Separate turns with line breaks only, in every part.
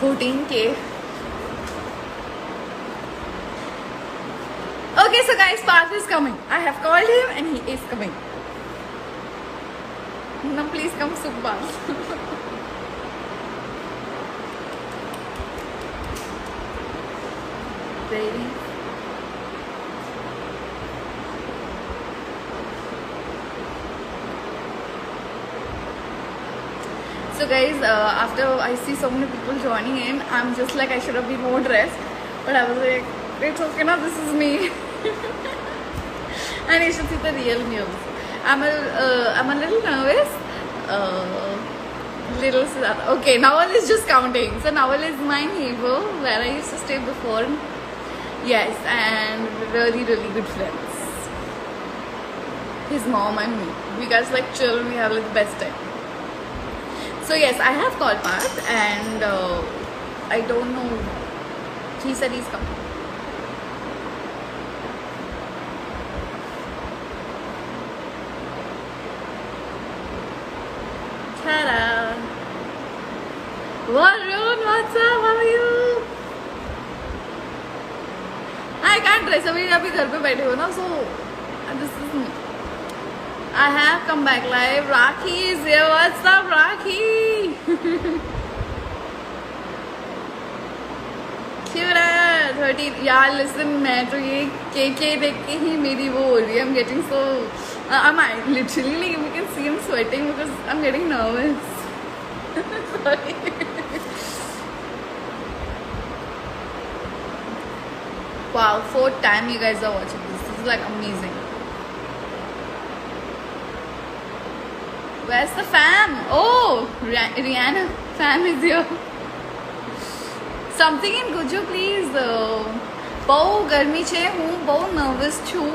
14K. Okay, so guys, Parth is coming. I have called him and he is coming. Now please come, Subhas. Ready? So guys, after I see so many people joining in, I'm just like I should have been more dressed, but I was like, it's okay now, this is me. And you should see the real me also. I'm a little nervous. Okay, Nawal is just counting. So Nawal is my neighbor where I used to stay before. Yes, and really good friends. His mom and me. We guys like chill. We have like the best time. So yes, I have called Parth and I don't know. He said he's coming. Ta-da! Varun, what's up? How are you? I can't dress away. अभी घर पे बैठे हो ना, so this is me. I have come back live. Rakhi is here. What's up, Rakhi? Cute है 13. यार listen, मैं तो ये KK देख के ही मेरी वो हो रही है. I'm getting so. I'm literally like you can see I'm sweating because I'm getting nervous. Sorry. Wow, 4th time you guys are watching this. This is like amazing. Where's the fam? Oh, Rihanna, fam is here. Something in Guju, please. बहु गर्मी છે હું बहु nervous છું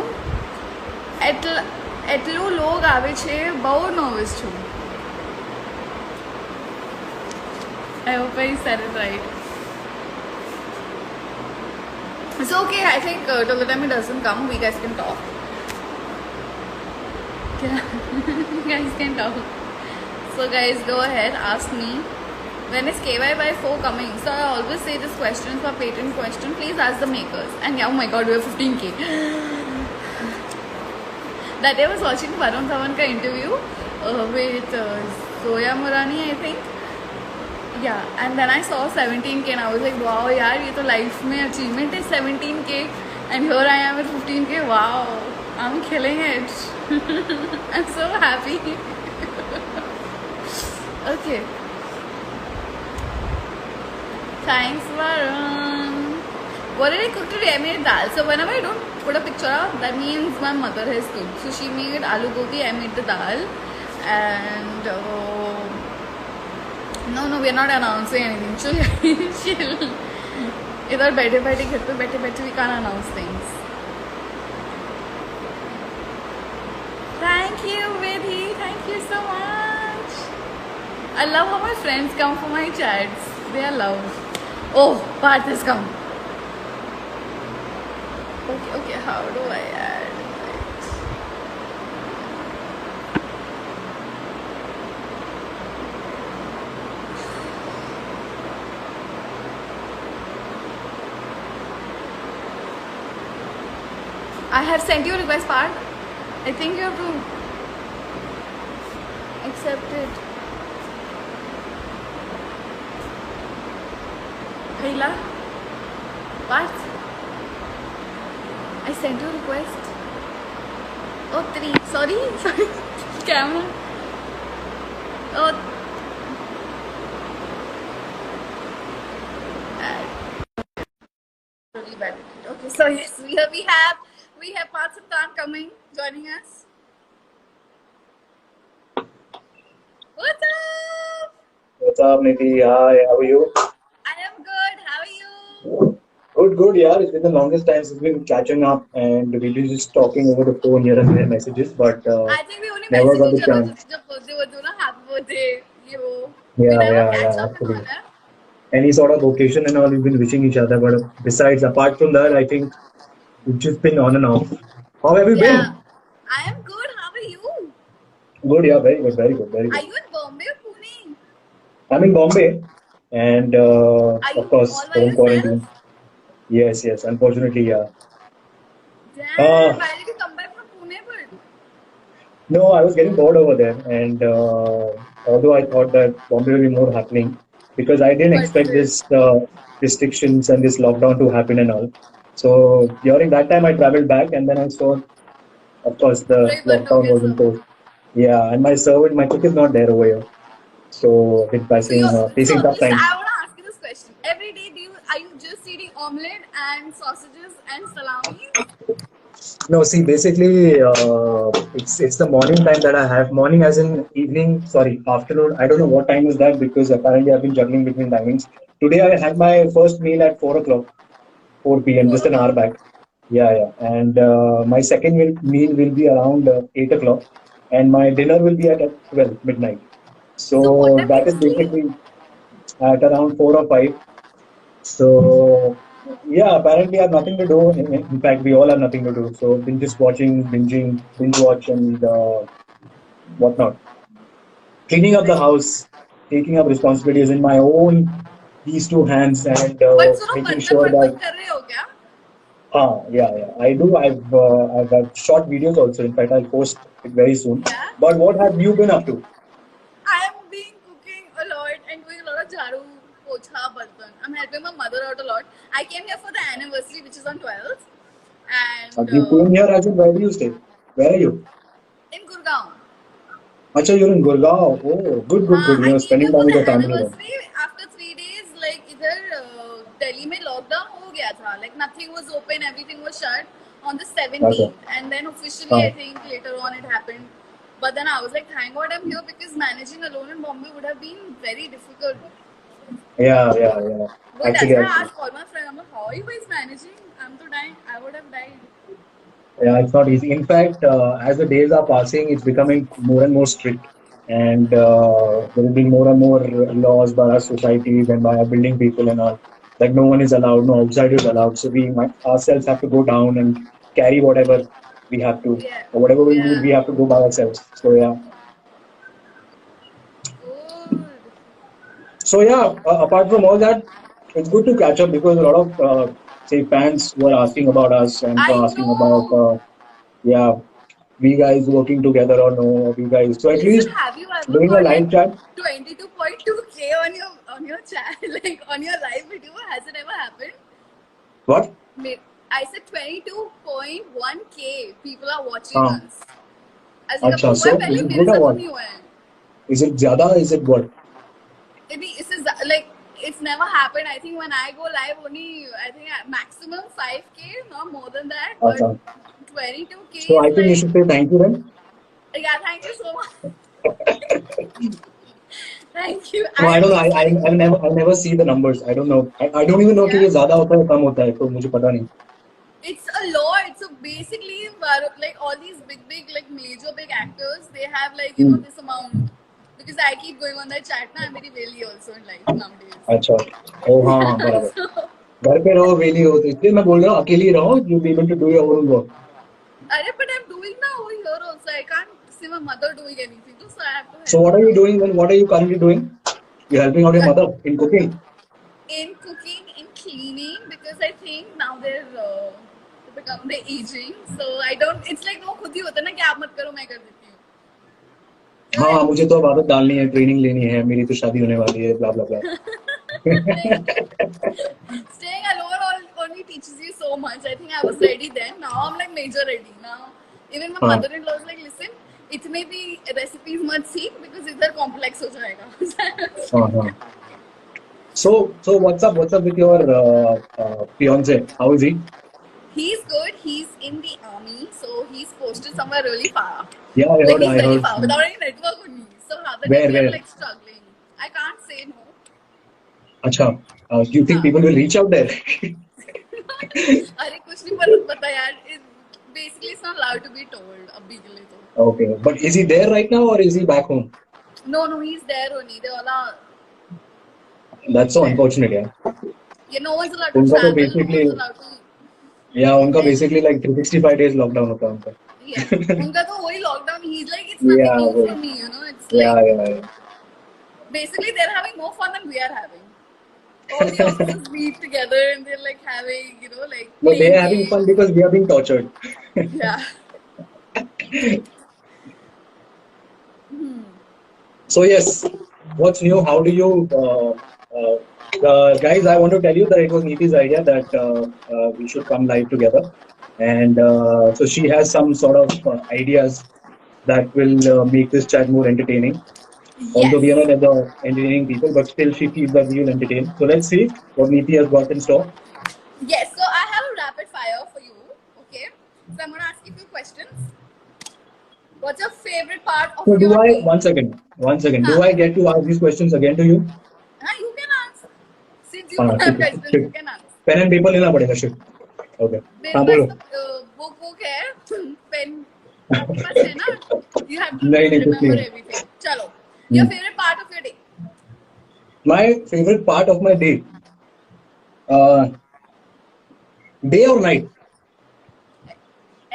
એટલું log આવે છે बहु નર્વસ છું. I hope I said it right. It's okay. I think till the time it doesn't come, we guys can talk. You guys can talk. So guys, go ahead, ask me. When is KY by 4 coming? So I always say this question for patent question. Please ask the makers. And yeah, oh my god, we have 15K. That day I was watching Varun Dhawan ka interview with Zoya Murani, I think. Yeah, and then I saw 17K and I was like, wow, yaar, ye to life mein achievement is 17K. And here I am at 15K. Wow, I'm killing it. I'm so happy. Okay. Thanks, Varun. What did I cook today? I made dal. So whenever I don't put a picture up, that means my mother has cooked. So she made aloo gobi, I made the dal. And no, we are not announcing anything. Chill. इधर बैठे घर पे बैठे we can't announce things. Thank you, Vidhi. Thank you so much. I love how my friends come for my chats. They are love. Oh, Parth has come. Okay, how do I add it? I have sent you a request, Parth. I think you have to accept it. Kaila? What? I sent you a request. Oh, 3. Sorry. Camera. Oh. Really bad. Okay, so yes, we have Parth Sultan coming, joining us. What's up?
What's up, Nidhi? Hi, how are you?
I am good. How are you?
Good, yeah. It's been the longest time since we've been catching up and we've been just talking over the phone here and there messages, but
I think we only
never got
messaged
the
each other
chance.
जब birthday was ना happy birthday you.
Yeah,
We never catch
yeah,
up and all
absolutely.
that.
Any sort of occasion and all, we've been wishing each other, but besides, apart from that, I think we've just been on and off. How have you
Yeah,
been?
I am good. How are you?
Good, yeah, very good.
Are you in Bombay or Pune?
I'm in Bombay. and
Are
of
you all
course
by
home quarantine.
yourself?
Yes, yes. Unfortunately, yeah.
Damn,
Uh,
why did you come back from Pune? But
no, I was getting bored over there, and although I thought that Bombay will be more happening, because I didn't expect
still.
this restrictions and this lockdown to happen and all. So during that time, I traveled back, and then I saw, of course, the
वही बंद हो
lockdown
गया
was
सब.
imposed. Yeah, and my servant, my cook is not there over here, so been
So you so
facing tough
listen,
times.
I want to ask you this question. Every day, are you just eating omelette and sausages and salami?
No, see, basically, it's the morning time that I have. Morning, as in evening. Sorry, afternoon. I don't know what time is that because apparently I've been juggling between timings. Today I had my first meal at 4 o'clock, 4 p.m. Just
Four
an hour
o'clock.
back. Yeah, yeah. And my second meal will be around 8 o'clock, and my dinner will be at 12 midnight.
So what
So
time do
that
you
is
sleep?
basically at around 4 or 5. So yeah, apparently I have nothing to do. In fact, we all have nothing to do. So been just watching, binge watch, and whatnot. Cleaning up the
Very good.
house, taking up responsibilities in my own these two hands, and
But सुनो
making
बर्तन
sure
वर्तन
that
कर रहे हो क्या?
yeah, yeah, I do. I've shot videos also. In fact, I'll post it very soon.
Yeah.
But what have you been up to?
I am being cooking a lot and doing a lot of jharu, pocha, bartan. I'm helping my mother out a lot. I came here for the anniversary, which is on 12th, and
You came here as in where do you stay? Where are you?
in Gurgaon.
Acha, you're in Gurgaon. Oh, good, good, good.
I came
Spending
here
time
for
with
the
your family then.
anniversary. After 3 days, like इधर Delhi में lockdown हो गया था. Like nothing was open, everything was shut on the
Okay.
17th, and then officially I
Uh,
think later on it happened. But then I was like, thank God I'm here because managing alone in Bombay would have been very difficult.
yeah, yeah, yeah.
Wait, that's
Actually,
why I
actually.
asked all my friends, I'm like, how are you guys managing? I'm to dying. I would have died.
Yeah, it's not easy. In fact, as the days are passing, it's becoming more and more strict. And there will be more and more laws by our societies and by our building people and all. Like no one is allowed, no outsiders allowed. So we might ourselves have to go down and carry whatever we have to,
Yeah.
or whatever we need,
Yeah.
we have to go by ourselves. So yeah.
Good.
So yeah, apart from all that, it's good to catch up because a lot of say fans were asking about us and
I
were asking about
know.
yeah, we guys working together or no, we guys. So at
Listen,
least
have you ever
doing a
got like
live chat.
22.2K on your channel, like on your live video? Has it ever happened?
What?
I said 22.1K people are watching
हाँ.
us. I was like, अब
अच्छा.
हुआ है
So is
पहले
it
मेरे
good or
साथ तो
what?
नहीं हुआ है.
Is it ज़्यादा? Is it what?
This is like it's never happened. I think when I go live, only I think maximum 5K, not more than that. But
अच्छा.
22K
So
is
I think you
like,
should say thank you then.
yeah, thank you so much. Thank you.
No,
I
I
am
don't know.
just like,
I never see the numbers. I don't know. I don't even know कि
yeah,
ये ज़्यादा होता है कम होता है तो मुझे पता नहीं.
it's a lot. So basically, like all these big, like major big actors, they have like
Hmm.
this amount. Because I keep going on that chat, na I'm very really also in life nowadays.
अच्छा. Oh हाँ हाँ बराबर.
So,
घर पे रहो वेली हो तो इसलिए मैं बोल रहा हूँ अकेले ही रहो. You be able to do your own work.
but I'm doing now over here also. I can't see my mother doing anything, so I have to
So
help
what
her
are you
now.
doing then? What are you currently doing? You're helping out your mother in cooking.
In cooking, in cleaning, because I think now they're become the aging. So I don't. It's like वो खुद ही होता है ना कि आप मत करो मैं कर देती हूँ. So
हाँ मुझे तो अब आदत डालनी है ट्रेनिंग लेनी है मेरी तो शादी होने वाली है blah blah blah.
staying alone only teaches you so much. I think I was ready then. Now I'm like major ready. Now even my
हाँ
mother-in-law is like, listen, इतने भी recipes मत सीख because इधर complex हो जाएगा.
हाँ हाँ. So what's up with your fiance? How is he?
He's good. He's in the army, so he's posted somewhere really far.
Yeah, I
Like
heard.
he's
I
very
heard.
far without any network only. So other than
Where
we are
where?
like struggling. I can't say no.
अच्छा. Do you think
हाँ.
people will reach out there?
अरे कुछ नहीं पता यार. Basically, it's not allowed to be told. अभी के लिए तो.
Okay, but is he there right now or is he back home?
No, he's there only. They all are
That's so
there.
unfortunate, yeah.
Yeah, no one's allowed to
उनका तो
travel. No
basically
one's allowed to
या
be
उनका
there.
basically like 365 days lockdown होता है उनका.
Yeah. उनका तो वही lockdown. He's like, it's
Yeah,
nothing new
वही.
for me. It's
Yeah,
like
yeah, yeah.
basically they're having more fun than we are having. all the officers meet together and they're like having, like
But they
playing
are having fun
games.
because we are being tortured.
Yeah.
So yes, what's new? How do you, guys? I want to tell you that it was Neeti's idea that we should come live together, and so she has some sort of ideas that will make this chat more entertaining. Although
Yes.
we are not the entertaining people, but still she feels that we will entertain. So let's see what Neeti has got in store.
Yes. So I have a rapid fire for you. Okay. So I'm gonna ask you a few questions. What's your favorite part of
So do
your
I,
day?
one second, do
Huh.
I get to ask these questions again to you?
You can ask. Since you don't have
ठीक है,
questions, you
shit.
can ask.
Pen and paper लेना पड़ेगा shit. Okay,
मेरे
हाँ
पास
बोलो.
तो book है pen आपके पास है ना यू हैव टू
नहीं कुछ नहीं
रिमेम्बर
है.
एवरीथिंग चलो your favourite part of your day
My favorite part of my day, day or night.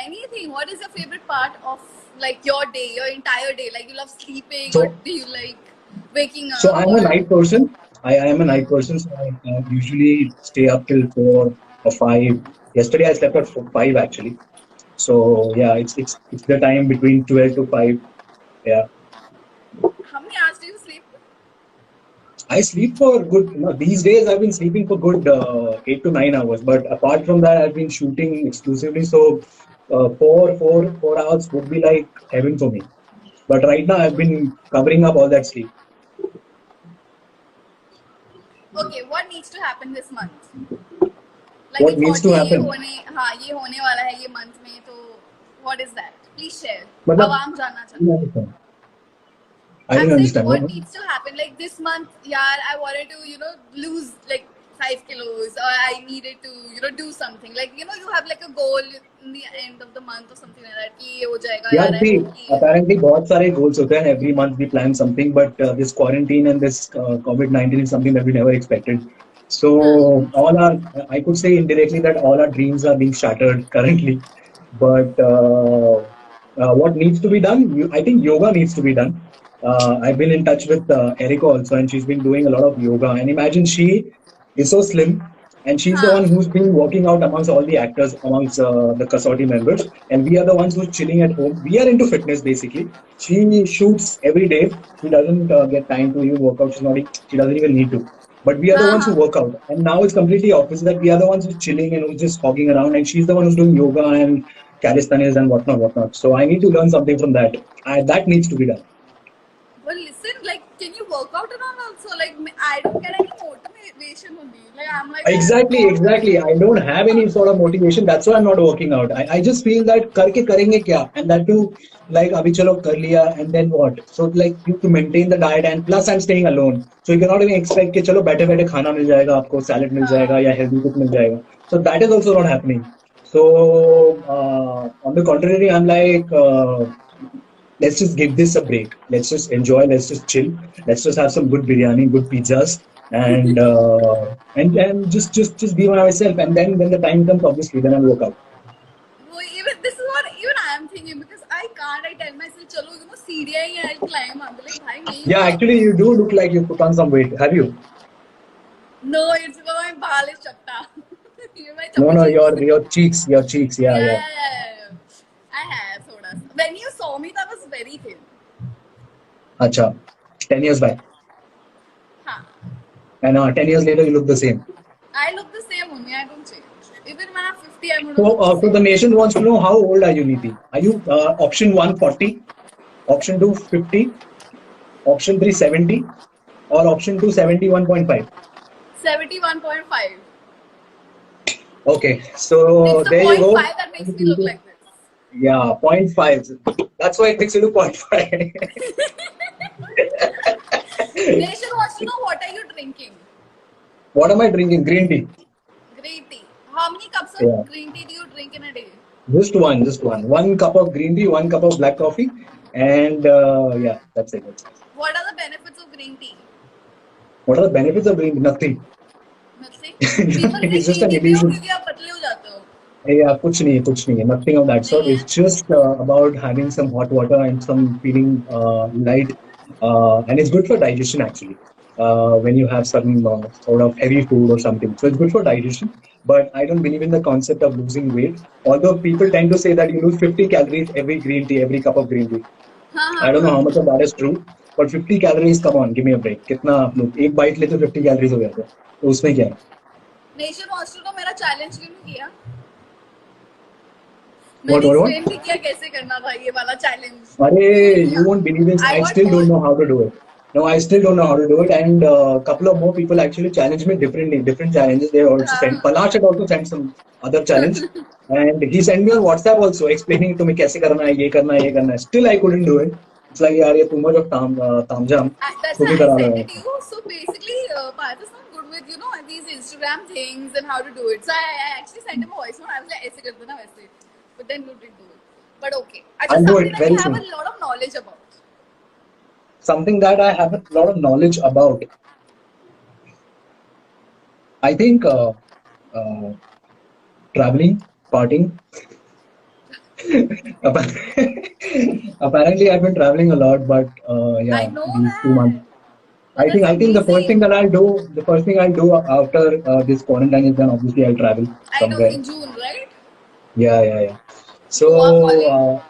anything what is your favorite part of like your day your entire day like you love sleeping
So
or do you like waking
so
up
I'm a
or
night person. I am a night person, so I usually stay up till 4 or 5. Yesterday I slept at 5 actually. So yeah, it's the time between 12 to 5. Yeah.
how many hours do you sleep
I sleep for good, these days I've been sleeping for good 8 to 9 hours. But apart from that, I've been shooting exclusively. So 4 hours would be like heaven for me. But right now, I've been covering up all that sleep.
okay what needs to happen this month like
What
you
needs
thought
to
कि
happen?
ये होने वाला है ये month में तो what is that please share
मतलब
आवाम जानना
I
चाहते हैं
didn't understand. I
I'm
didn't
saying
understand.
what needs to happen. Like this month, yeah, I wanted to, lose like 5 kilos, or I needed to, do something. Like, you have like a goal in the end of the month or something like that. कि ये हो जाएगा
Yeah,
यार, I
see,
hope कि
apparently बहुत सारे goals होते हैं. Every month we plan something, but this quarantine and this COVID-19 is something that we never expected. So all our, I could say indirectly that all our dreams are being shattered currently. But what needs to be done? I think yoga needs to be done. I've been in touch with Erica also, and she's been doing a lot of yoga. And imagine she is so slim, and she's the
हाँ,
one who's been working out amongst all the actors, amongst the Kasauti members, and we are the ones who's chilling at home. We are into fitness basically. She shoots every day. She doesn't get time to even work out. She doesn't even need to. But we are the
हाँ,
ones who
हाँ.
work out. And now it's completely opposite that we are the ones who's chilling and who's just hogging around, and she's the one who's doing yoga and calisthenics and whatnot. So I need to learn something from that. That needs to be done.
Well, listen, like, can you work out and all also? Like, I don't get any motivation only. Like, I'm like,
Exactly. I don't have any sort of motivation. That's why I'm not working out. I just feel that करके करेंगे क्या? And that too, like अभी चलो कर लिया and then what? So like you to maintain the diet and plus I'm staying alone. So you cannot even expect कि चलो बैठे बैठे खाना मिल जाएगा आपको salad मिल जाएगा या healthy कुछ मिल जाएगा. So that is also not happening. So on the contrary, I'm like. Let's just give this a break. Let's just enjoy. Let's just chill. Let's just have some good biryani, good pizzas, and just be myself. And then when the time comes, obviously, then I'll work out.
even this is what even I'm thinking because I can't. I tell myself, चलो, सीढ़ियाँ ही I'll climb. I'm like, भाई नहीं.
Yeah, actually, you do look like you put on some weight. Have you?
No, it's because my baal is chatta.
No, your cheeks, yeah.
I have thoda. When you saw me, that was very thin.
Acha, 10 years back.
Huh.
And 10 years later, you look the same.
I look the same only. I don't change. Even when I'm 50, I'm
So,
gonna
so the nation wants to know how old are you, Neeti? Are you option 1 40, option 2 50, option 3 70, or option 2 71.5?
71.5.
Okay, so
It's the
there you go.
0.5 that makes me look like this.
Yeah, 0.5. That's why it makes you look 0.5.
Nation wants to know what are you drinking?
What am I drinking? Green tea.
Green tea. How many cups of
Yeah.
green tea do you drink in a day?
Just one. 1 cup of green tea, 1 cup of black coffee, and yeah, that's it.
What are the benefits of green tea?
What are the benefits of green tea? Nothing.
Nothing. People say
It's just
green
an
tea पियो
illusion.
क्योंकि आप पतले हो जाते हो.
Yeah, कुछ नहीं है. Nothing of that sort.
नहीं है.
It's just about having some hot water and some feeling light, and it's good for digestion actually. when you have some sort of heavy food or something. So it's good for digestion. But I don't believe in the concept of losing weight. Although people tend to say that you lose 50 calories every green tea, every cup of green tea.
हाँ हाँ
I don't know
हाँ.
how much of that is true. But 50 calories, come on, give me a break. कितना आप लोग एक bite लेते 50 calories हो जाते हैं तो उसमें क्या है?
नेशन हॉस्टल को मेरा चैलेंज क्यों नहीं किया?
What
मैंने
what what?
एक्सप्लेन भी किया कैसे करना था ये वाला चैलेंज.
Arey,
क्यों नहीं
you
किया?
won't believe this.
I
I
got
still don't
all.
know how to do it. No, I still don't know how to do it. And a couple of more people actually challenged me differently, different challenges. They also sent. Palash had also sent some other challenge, and he sent me on WhatsApp also explaining to me कैसे करना है, ये करना है, ये करना है. Still, I couldn't do it. It's like यार ये too much of तामझाम.
That's
तुम
why
ही
I
करा लो
sent it
यार.
to you. So basically, Parth is not good with these Instagram things and how to do it. So I actually sent him a voice note. I was like, ऐसे कर देना वैसे. But then you didn't do it. But okay,
I'll
just
do
something
it
that you
very
have a
soon.
lot of knowledge about.
Something that I have a lot of knowledge about. I think uh, traveling, partying. Apparently, I've been traveling a lot, but
I
yeah,
know
these 2 months.
that. But that's
I think the first thing
amazing.
that the first thing I'll do after this quarantine is then obviously I'll travel
I know
somewhere.
in June, right?
Yeah, yeah, yeah. So
Goa calling.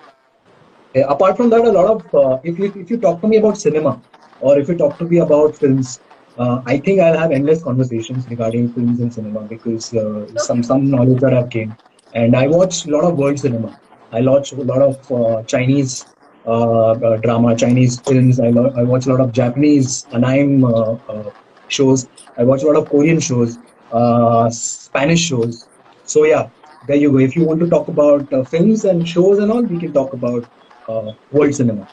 apart from that, a lot of if you talk to me about cinema or if you talk to me about films, I think I'll have endless conversations regarding films and cinema because
Okay.
some knowledge that I've gained, and I watch a lot of world cinema. I watch a lot of Chinese drama, Chinese films. I watch a lot of Japanese anime shows. I watch a lot of Korean shows, Spanish shows. So yeah, there you go. If you want to talk about films and shows and all, we can talk about world cinema.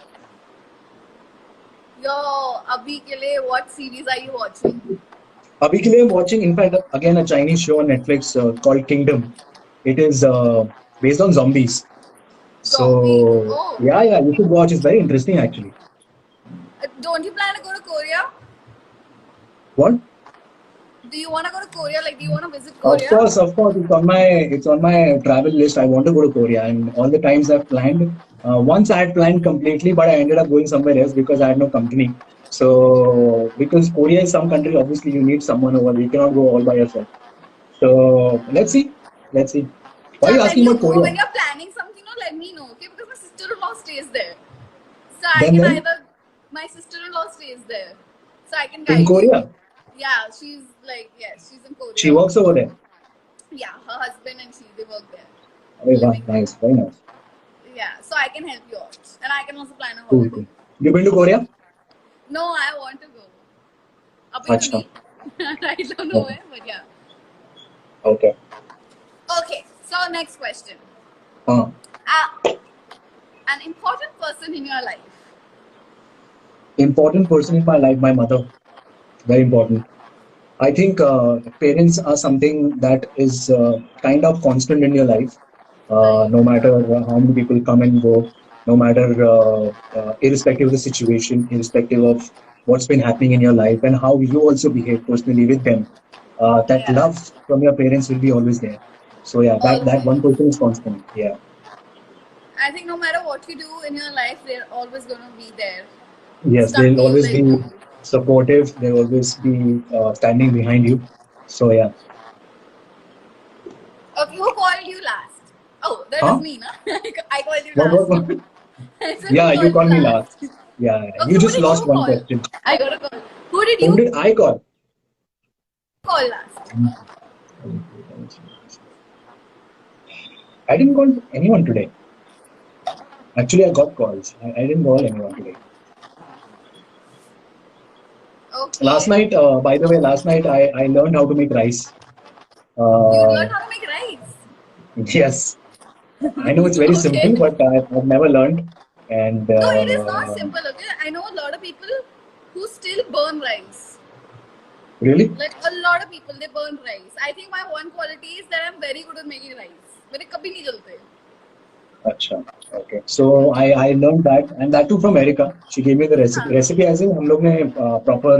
Yo, abhi ke liye, what series are you watching?
Abhi ke liye I'm watching, in fact, again a Chinese show on Netflix called Kingdom. It is based on zombies.
Zombie.
So
Oh,
yeah, you should watch. It's very interesting actually.
don't you plan to go to Korea?
What?
Do you want to go to Korea? Like, do you want to visit Korea?
Of course, it's on my travel list. I want to go to Korea, and all the times I've planned. Once I had planned completely, but I ended up going somewhere else because I had no company. So because Korea is some country, obviously you need someone over. You cannot go all by yourself. So let's see. Why are
Yeah,
you
when
asking
you
about
go,
Korea?
when you're planning something, let me know, okay? Because my sister-in-law stays there. So I
Then
can
then
either, my sister-in-law stays there. So I can
in
guide you.
Korea,
Yeah, she's like, yes, she's in
she
Korea.
works over there.
Yeah, her husband and she, they work there.
Arey wah,
Living there.
nice, very nice.
Yeah, so I can help you out. And I can also plan a
Cool,
holiday.
cool. You been to Korea?
No, I want to go. Abhi to
Acha.
nahi. I don't know
Okay.
where, but yeah.
Okay.
Okay, so next question.
Uh,
An important person in your life.
Important person in my life, my mother. Very important. I think parents are something that is kind of constant in your life,
Right.
no matter how many people come and go, no matter irrespective of the situation, irrespective of what's been happening in your life and how you also behave personally with them. That
Yeah.
love from your parents will be always there. So yeah, that
Always.
one person is constant. Yeah.
I think no matter what you do in your life, they're always going to be there.
Yes,
Stuck
they'll
to you
always
like
be
glue.
supportive. They'll always be standing behind you. So yeah.
Okay, who called you last? Oh, that was
Huh?
me, na? I called you
What?
last.
What?
I said, who
Yeah, you
called you
called me
last?
last. Yeah,
Okay,
you
who
just
did
lost
you
one
call?
question.
I got a call. Who did
Whom
you
did I call?
call last?
I didn't call anyone today. Actually, I got calls. I didn't call anyone today. Last
Okay.
night, by the way, last night I learned how to make rice.
You
Uh,
learned how to make rice.
yes, I know it's very
Okay.
simple, but I've never learned. And
No, it is not simple, okay? I know a lot of people who still burn rice.
really,
Like a lot of people, they burn rice. I think my one quality is that I'm very good at making rice. मेरे कभी नहीं जलते.
अच्छा, okay. So I learned that, and that too from Erica. She gave me the recipe.
हाँ.
Recipe as in हम लोग ने proper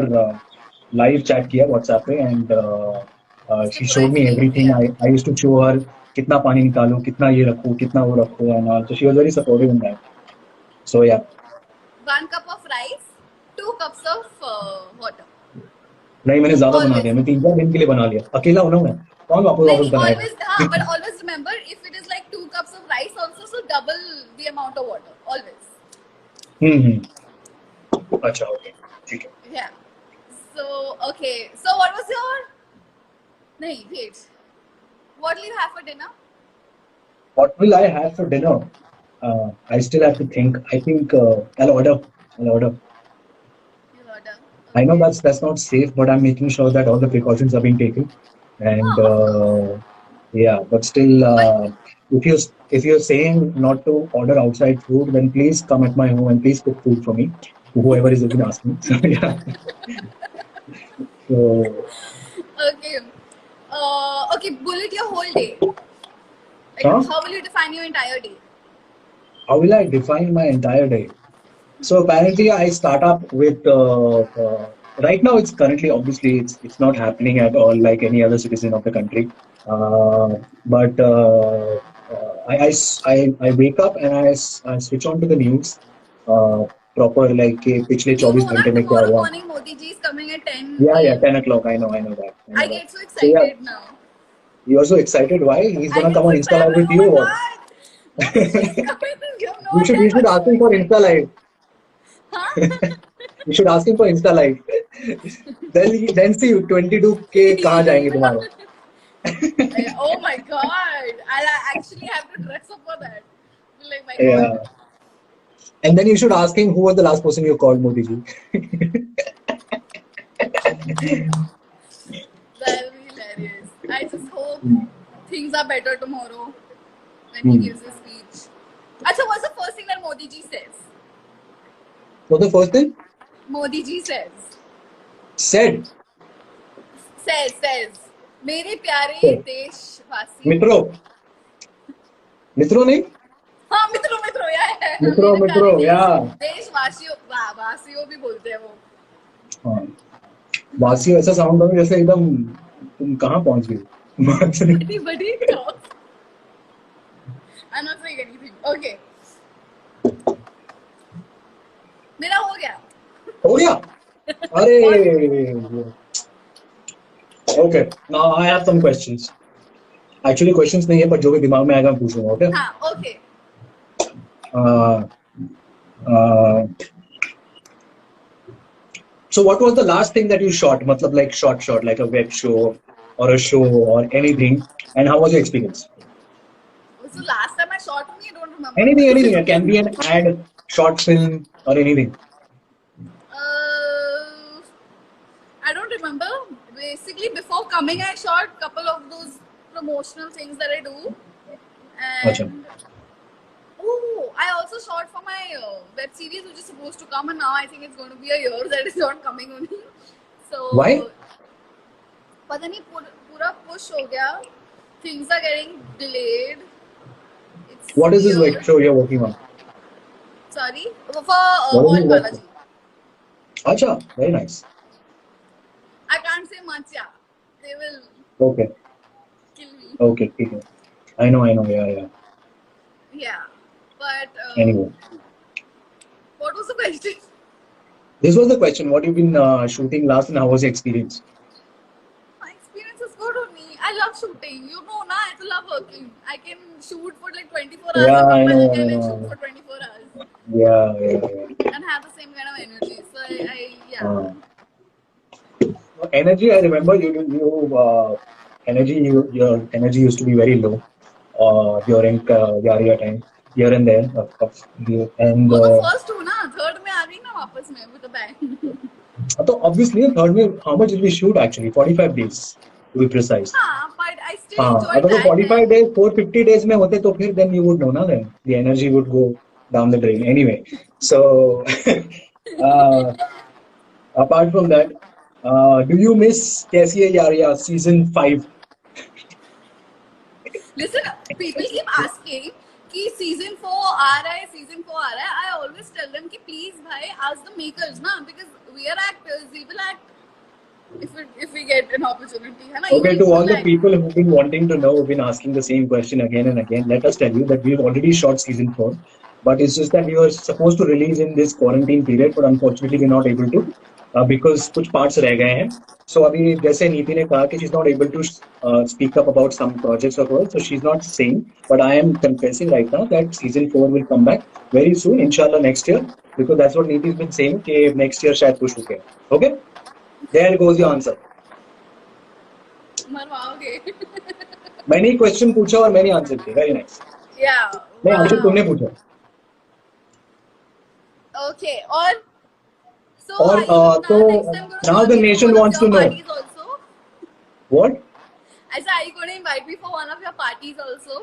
live chat किया WhatsApp पे, and
उसने
she
पूरा
showed me
explain
everything.
किया.
I used to show her कितना पानी निकालो, कितना ये रखो, कितना वो रखो, and all. So she was very supportive in that. So yeah,
1 cup of rice, 2 cups of water.
नहीं, मैंने ज्यादा बना
Always.
लिया, मैं 3-4 दिन के लिए बना लिया, अकेला हूं ना मैं, कौन वापस वापस
नहीं,
बनाएगा?
always, हाँ, but always remember if it is like 2 cups of rice also, so double the amount of water. Always.
अच्छा, ओके, ठीक है।
Yeah. So, okay. So, what was your... No, wait. What will you have for dinner?
What will I have for dinner? I still have to think. I think I'll order.
You'll order.
I know
Okay.
that's not safe, but I'm making sure that all the precautions are being taken. And
Oh, of course.
yeah, but still,
But
if you're saying not to order outside food, then please come at my home and please cook food for me. Whoever is even asking. So yeah. So
okay. Okay, bullet your whole day. Like,
huh?
how will you define your entire day?
How will I define my entire day? So apparently, I start up with right now. It's currently obviously it's not happening at all like any other citizen of the country. But I wake up and I switch on to the news. Proper like कि पिछले
You
24
know
घंटे
that
में क्या
tomorrow
हुआ?
morning Modi ji is coming at 10
Yeah,
a.m.
10 o'clock. I know that.
I get so
So yeah,
excited now.
you are so excited. Why? He's
I
gonna
get
come
so
on Insta
excited.
Live
I'm
with
like, oh
you.
my
Or what?
god, Modi ji is coming. You have no
You
idea.
should
I got
ask
so
him for Insta
excited.
Live.
Huh?
You should ask him for Insta Live. then see 22K कहाँ जाएंगे तुम्हारे?
Oh my god. I'll actually have to dress up for that. Be like, my
Yeah.
god.
And then you should ask him who was the last person you called, Modi ji.
That'll be hilarious. I just hope things are better tomorrow when he gives his speech. Acha, what's the first thing that Modi ji says?
What's the first thing?
Modi ji says.
Said.
Says. मेरे प्यारे
Said.
देशवासियों.
मित्रों नहीं?
हाँ, मित्रों यार.
मित्रों यार.
देशवासियों, वासियों भी बोलते हैं वो.
हाँ. वासियों ऐसा साउंड करो जैसे एकदम तुम कहाँ पहुँच गई?
Anybody talk? I'm not saying anything. Okay. मेरा हो गया.
हो गया? अरे. Okay. Now I have some questions. Actually questions नहीं है पर जो भी दिमाग में आएगा मैं पूछूंगा. Okay?
हाँ, okay.
So what was the last thing that you shot? मतलब like short, like a web show or a show or anything, and how was your experience?
So last time I shot only, I don't remember.
Anything. It can be an ad, short film, or anything.
I don't remember. Basically, before coming, I shot a couple of those promotional things that I do. And I also shot for my web series, which is supposed to come, and now I think it's going to be a year that it's not coming only. So
why?
पता नहीं पूरा push हो गया. Things are getting delayed.
What is this web show you're working on?
Sorry, for Oil Balaji.
Acha, very nice.
I can't say much, yeah. They will kill me.
Okay. I know, yeah.
Yeah, but
anyway.
What was the question?
This was the question. What you've been shooting last and how was your experience?
My experience is good only. I love shooting. You know, I love working. I can shoot for like 24 hours.
Yeah, I know.
Shoot for 24 hours.
Yeah.
And have the same kind of energy. So
energy. I remember your energy used to be very low during Yaria time, here and there. And
first two, na third में आ गई ना वापस में with a bang.
So obviously, third में how much did we shoot actually? 45 days to be precise.
But I still enjoyed
अगर
that.
45 days, 450 days में होते तो फिर then you would know ना, then the energy would go down the drain anyway. So apart from that, do you miss कैसी है यारिया season 5?
Listen, people keep asking कि season 4 आ रहा है. I always tell them कि please भाई ask the makers ना, because we are actors, we will act if we get an opportunity. है ना?
Okay, to all the people who've been wanting to know, who've been asking the same question again and again, let us tell you that we've already shot season 4, but it's just that we were supposed to release in this quarantine period, but unfortunately we're not able to. because कुछ parts रह गए हैं. So अभी जैसे नीति ने कहा कि she's not able to speak up about some projects of hers, so she's not saying. But I am confessing right now that season 4 will come back very soon, inshallah next year, because that's what Niti's been saying कि next year शायद push होके. Okay, there goes your answer.
मरवाओगे.
मैंने ही question पूछा और मैंने answer किया. Very nice.
Yeah.
नहीं, answer तुमने
Wow.
पूछा.
Okay. और so
और
are you
तो
next time going to
now
call
the
me for
nation
one of
wants
your
to know
parties also?
what.
I said, are you going to invite me for one of your parties also?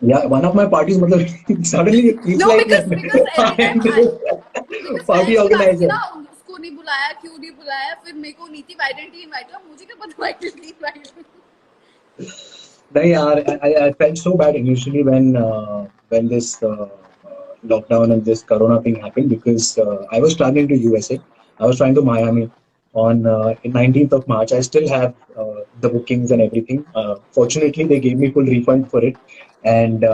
Yeah, one of my parties. मतलब suddenly it feels
No,
like
because
I
every
am
time
the
because मैं
party
keep asking
organizer.
ना उसको नहीं बुलाया क्यों नहीं बुलाया फिर मेरे को नीति why didn't he invite you मुझे क्या पता why didn't he invite me.
नहीं यार, I felt so bad initially when this lockdown and this corona thing happened because I was traveling to USA. I was trying to Miami on 19th of March. I still have the bookings and everything. Fortunately, they gave me full refund for it, and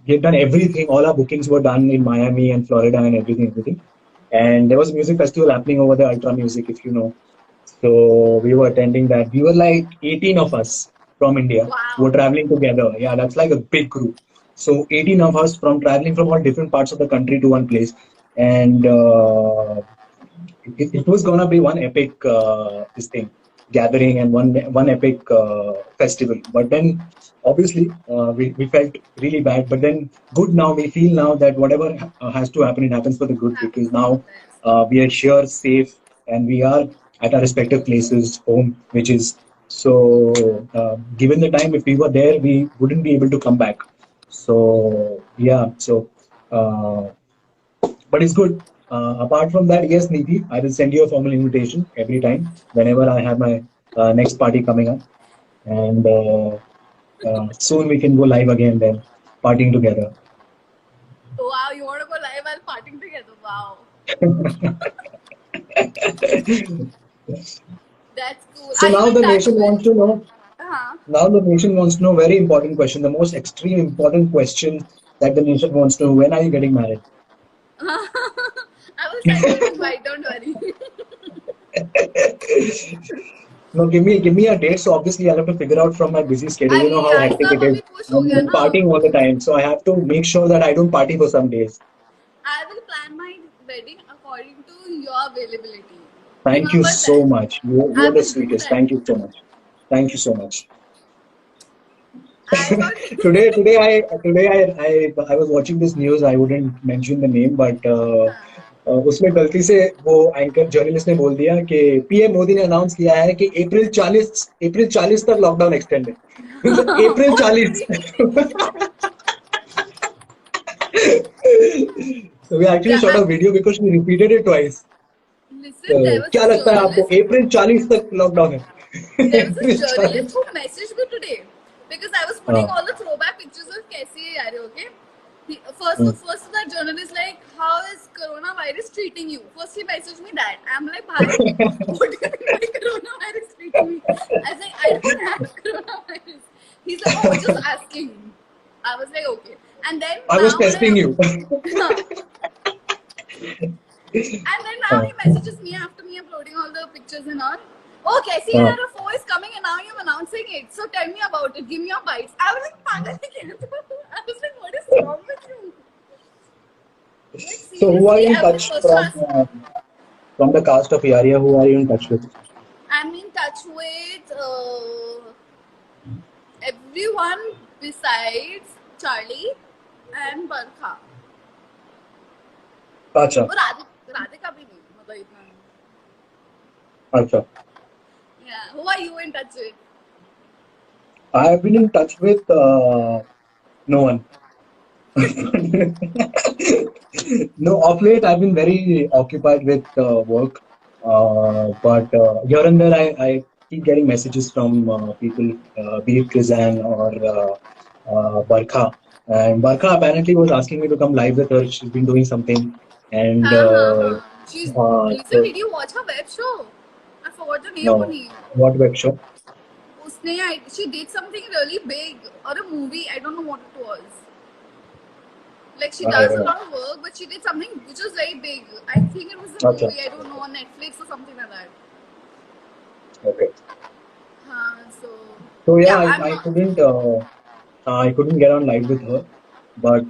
they've done everything. All our bookings were done in Miami and Florida and everything. And there was a music festival happening over there, Ultra Music, if you know. So we were attending that. We were like 18 of us from India who were
Wow.
traveling together. Yeah, that's like a big group. So 18 of us from traveling from all different parts of the country to one place. And it was gonna be one epic this thing gathering and one epic festival. But then obviously we felt really bad. But then good now we feel now that whatever has to happen, it happens for the good
Happens
because
for the
now
best.
we are sure safe and we are at our respective places home, which is so given the time if we were there we wouldn't be able to come back. So yeah, so uh, but it's good. Apart from that, yes, Niti, I will send you a formal invitation every time whenever I have my next party coming up, and soon we can go live again then, partying together.
Wow, you want to go live while partying together? Wow. That's cool.
So
Are you
now
in
the
touch
nation wants
with
to know.
huh?
Now the nation wants to know very important question, the most extreme important question that the nation wants to know. When are you getting married?
I will send you an invite, don't worry.
No, give me a date. So obviously I'll have to figure out from my busy schedule. You know
अभी
how
I
hectic
सब
it is.
अभी push हो गया
I'm
ना.
partying all the time, so I have to make sure that I don't party for some days.
I will plan my wedding according to your availability.
Thank you
Remember
so
that.
much. You
I
are the
will do
sweetest.
that.
Thank you so much. Thank you so much.
I thought
today I was watching this news. I wouldn't mention the name, but उसमें गलती से वो anchor journalist ने बोल दिया कि PM Modi ने announce किया है कि अप्रैल 40 तक लॉकडाउन एक्सटेंड है. मतलब अप्रैल
oh
40.
really?
So we actually
Yeah,
shot a video because she repeated it twice.
listen,
तो
there was
क्या
this
लगता है आपको
journalist.
अप्रैल 40 तक लॉकडाउन है?
There was this
April
journalist
40.
who messaged me today because I was putting
हाँ.
all the throwback pictures of कैसी है यार, okay?
Hmm.
First that journalist like, how is coronavirus treating you? First he messaged me that. I'm like, bhai, what do you mean by coronavirus treating me? I was like, I don't have coronavirus. He's like, oh, just asking. I was like, okay. And then
I was
now
testing you.
and then now
हाँ.
he messages me after me uploading all the pictures and all. Oh, Casey
हाँ.
Another 4 is coming and now you're announcing it. So tell me about it. Give me your bites. I was like, "Pagal hai kya tu?" I was like, what is wrong with you? Like,
So who are
seriously,
you in
I was
touch
the first to ask.
from the cast of Yaria? Who are you in touch with?
I'm in touch with everyone besides Charlie and Barkha.
अच्छा.
और राधिका भी नहीं मतलब इतना नहीं.
अच्छा.
Yeah, who are you in touch with?
I have been in touch with no one. No, of late I've been very occupied with work, but here and there I keep getting messages from people, be it Krizan or Barkha. And Barkha apparently was asking me to come live with her. She's been doing something, and
हाँ. She's listen.
so
Did you watch her web show? I forgot the name of her
no,
name.
what web show?
She did something really big or a movie. I don't know what it was. Like she
I
does a
don't know.
lot of work, but she did something which was very big. I think it was a
Acha.
movie. I don't know, on Netflix or something like that.
Okay.
So
So yeah,
yeah, I'm.
I couldn't get on live with her, but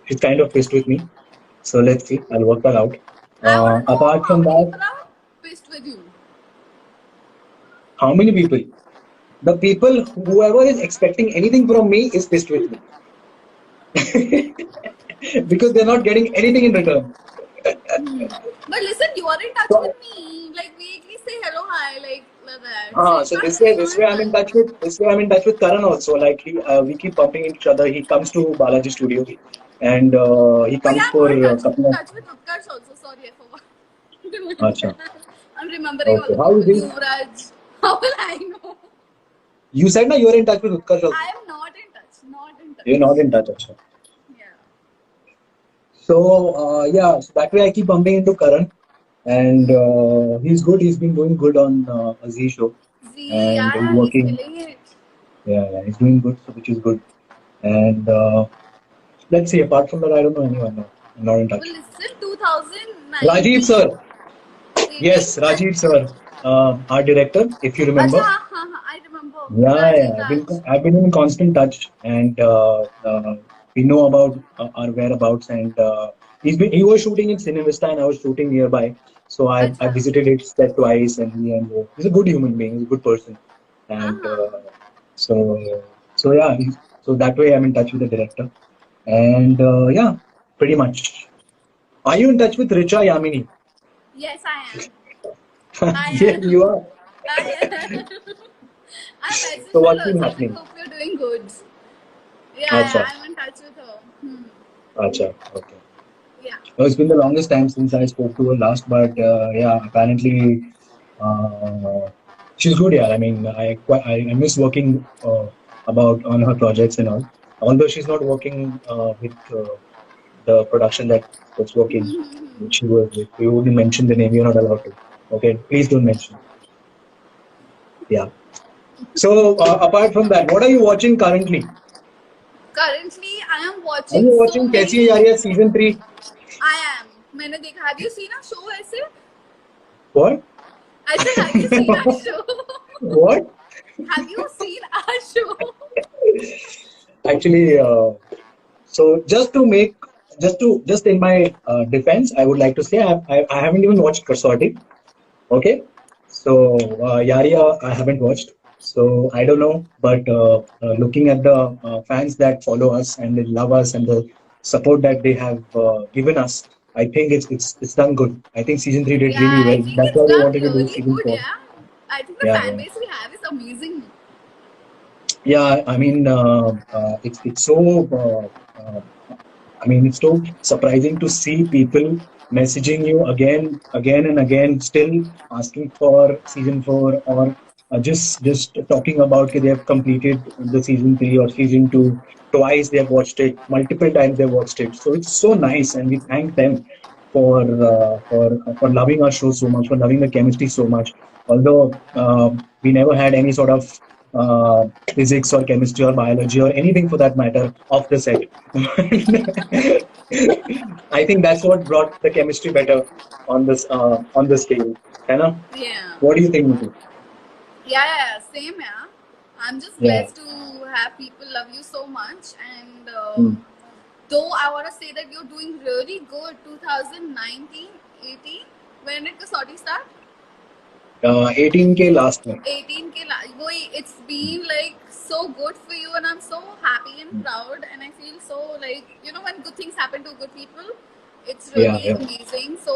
she's kind of pissed with me. So let's see. I'll work that out.
I want to know
Apart
how
from
many
that,
people are pissed with you.
how many people? The people, whoever is expecting anything from me is pissed with me because they're not getting anything in return.
But listen, you are in touch with
So,
me. Like weekly say hello, hi, like that. So you
so
can't say you're
this
not
way
in
I'm in
touch.
touch with Karan also. Like we keep bumping each other. He comes to Balaji Studio, and he
Oh yeah,
comes
I'm
for
not in
a
touch.
couple of.
Touch with Utkarsh also. Sorry, I forgot.
Acha.
I'm remembering all
Okay.
the
How
people.
is he?
Yuvraj. How will I know?
You said na you're in touch with Utkarsh also.
I am not in touch. Not in
You're
touch.
not in touch, acha.
Yeah.
So yeah, so that way I keep bumping into Karan, and he's good. He's been doing good on a Z show,
Z,
and
yeah,
he's
yeah, he's
working.
killing it.
Yeah, he's doing good, so which is good. And let's see. Apart from that, I don't know anyone now. I'm not in
Well,
touch.
listen,
Rajiv
2019,
sir,
18.
yes, Rajiv sir, our director, if you
Acha,
remember.
I remember.
Yeah,
Rajiv Raj.
I've been in constant touch, and we know about our whereabouts. And he was shooting in Cinevista, and I was shooting nearby. So I
Acha.
visited it set twice, and he's a good human being. He's a good person, and so yeah. So that way, I'm in touch with the director, and yeah, pretty much. Are you in touch with Richa Yamini?
Yes, I am. I
Yes, you
am.
are.
I am. I
So
messaged her
what's been
also, like,
happening?
hope you're doing good. Yeah,
Acha,
I'm in touch with her.
acha, okay.
Yeah.
No, it's been the longest time since I spoke to her last, but yeah, apparently she's good. Yeah, I mean, I miss working about on her projects and all. Although she's not working with the production that's working, which she was with. We wouldn't mention the name. You're not allowed to. Okay, please don't mention. Yeah. So apart from that, what are you watching currently?
Currently, I am
Are
watching
you
so
watching Kaisi
many.
Hai Yaariyan season 3?
I am. मैंने देखा. Have you seen a show ऐसे?
What?
I said, have you seen a show?
What?
Have you seen a show?
Actually, so just in my defense, I would like to say I haven't even watched Kasauti. Okay, so Yaria I haven't watched, so I don't know. But looking at the fans that follow us and they love us and the support that they have given us, I think it's done good. I think season 3 did
Yeah,
really
I
well.
think
That's
it's
why they
done
wanted to do
really
season
good.
4.
Yeah, I think the
Yeah,
fan
yeah.
base we have is amazing.
Yeah, I mean, it's so I mean, it's so surprising to see people messaging you again and again, still asking for season 4, or just talking about that they have completed the season 3 or season 2 twice. They have watched it multiple times. They have watched it, so it's so nice, and we thank them for for loving our show so much, for loving the chemistry so much. Although we never had any sort of physics or chemistry or biology or anything for that matter off the set. I think that's what brought the chemistry better on the scale. Hannah,
Yeah.
what do you think, Nikhil?
Yeah, same. Yeah, I'm just
Yeah.
blessed to have people love you so much, and
Hmm.
though I want to say that you're doing really good. 2019, 18. When did Kasauti start?
18K last month.
18K. Boy, it's been like so good for you, and I'm so happy and proud. And I feel so like, when good things happen to good people, it's
Yeah,
really
yeah.
amazing. So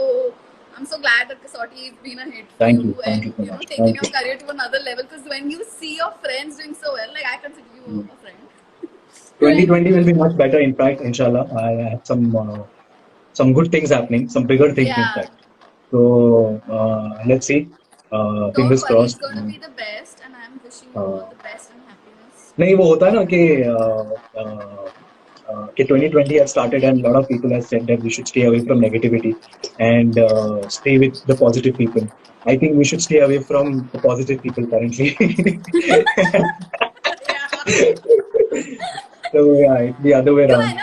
I'm so glad that Kasauti has been a hit for
Thank
you,
you. Thank
and
you so much.
taken
Thank
your
you.
career to another level. Because when you see your friends doing so well, like I consider
Hmm.
you a friend. Like,
2020 will be much better. In fact, inshallah, I have some good things happening, some bigger things, in
yeah,
fact. So let's see.
don't
Fingers
worry, it's
crossed.
gonna be the best, and I'm wishing you all
Uh,
the best and happiness.
नहीं वो होता है ना कि 2020 has started and a lot of people have said that we should stay away from negativity and stay with the positive people. I think we should stay away from the positive people currently.
Yeah.
So yeah, it's the other way around.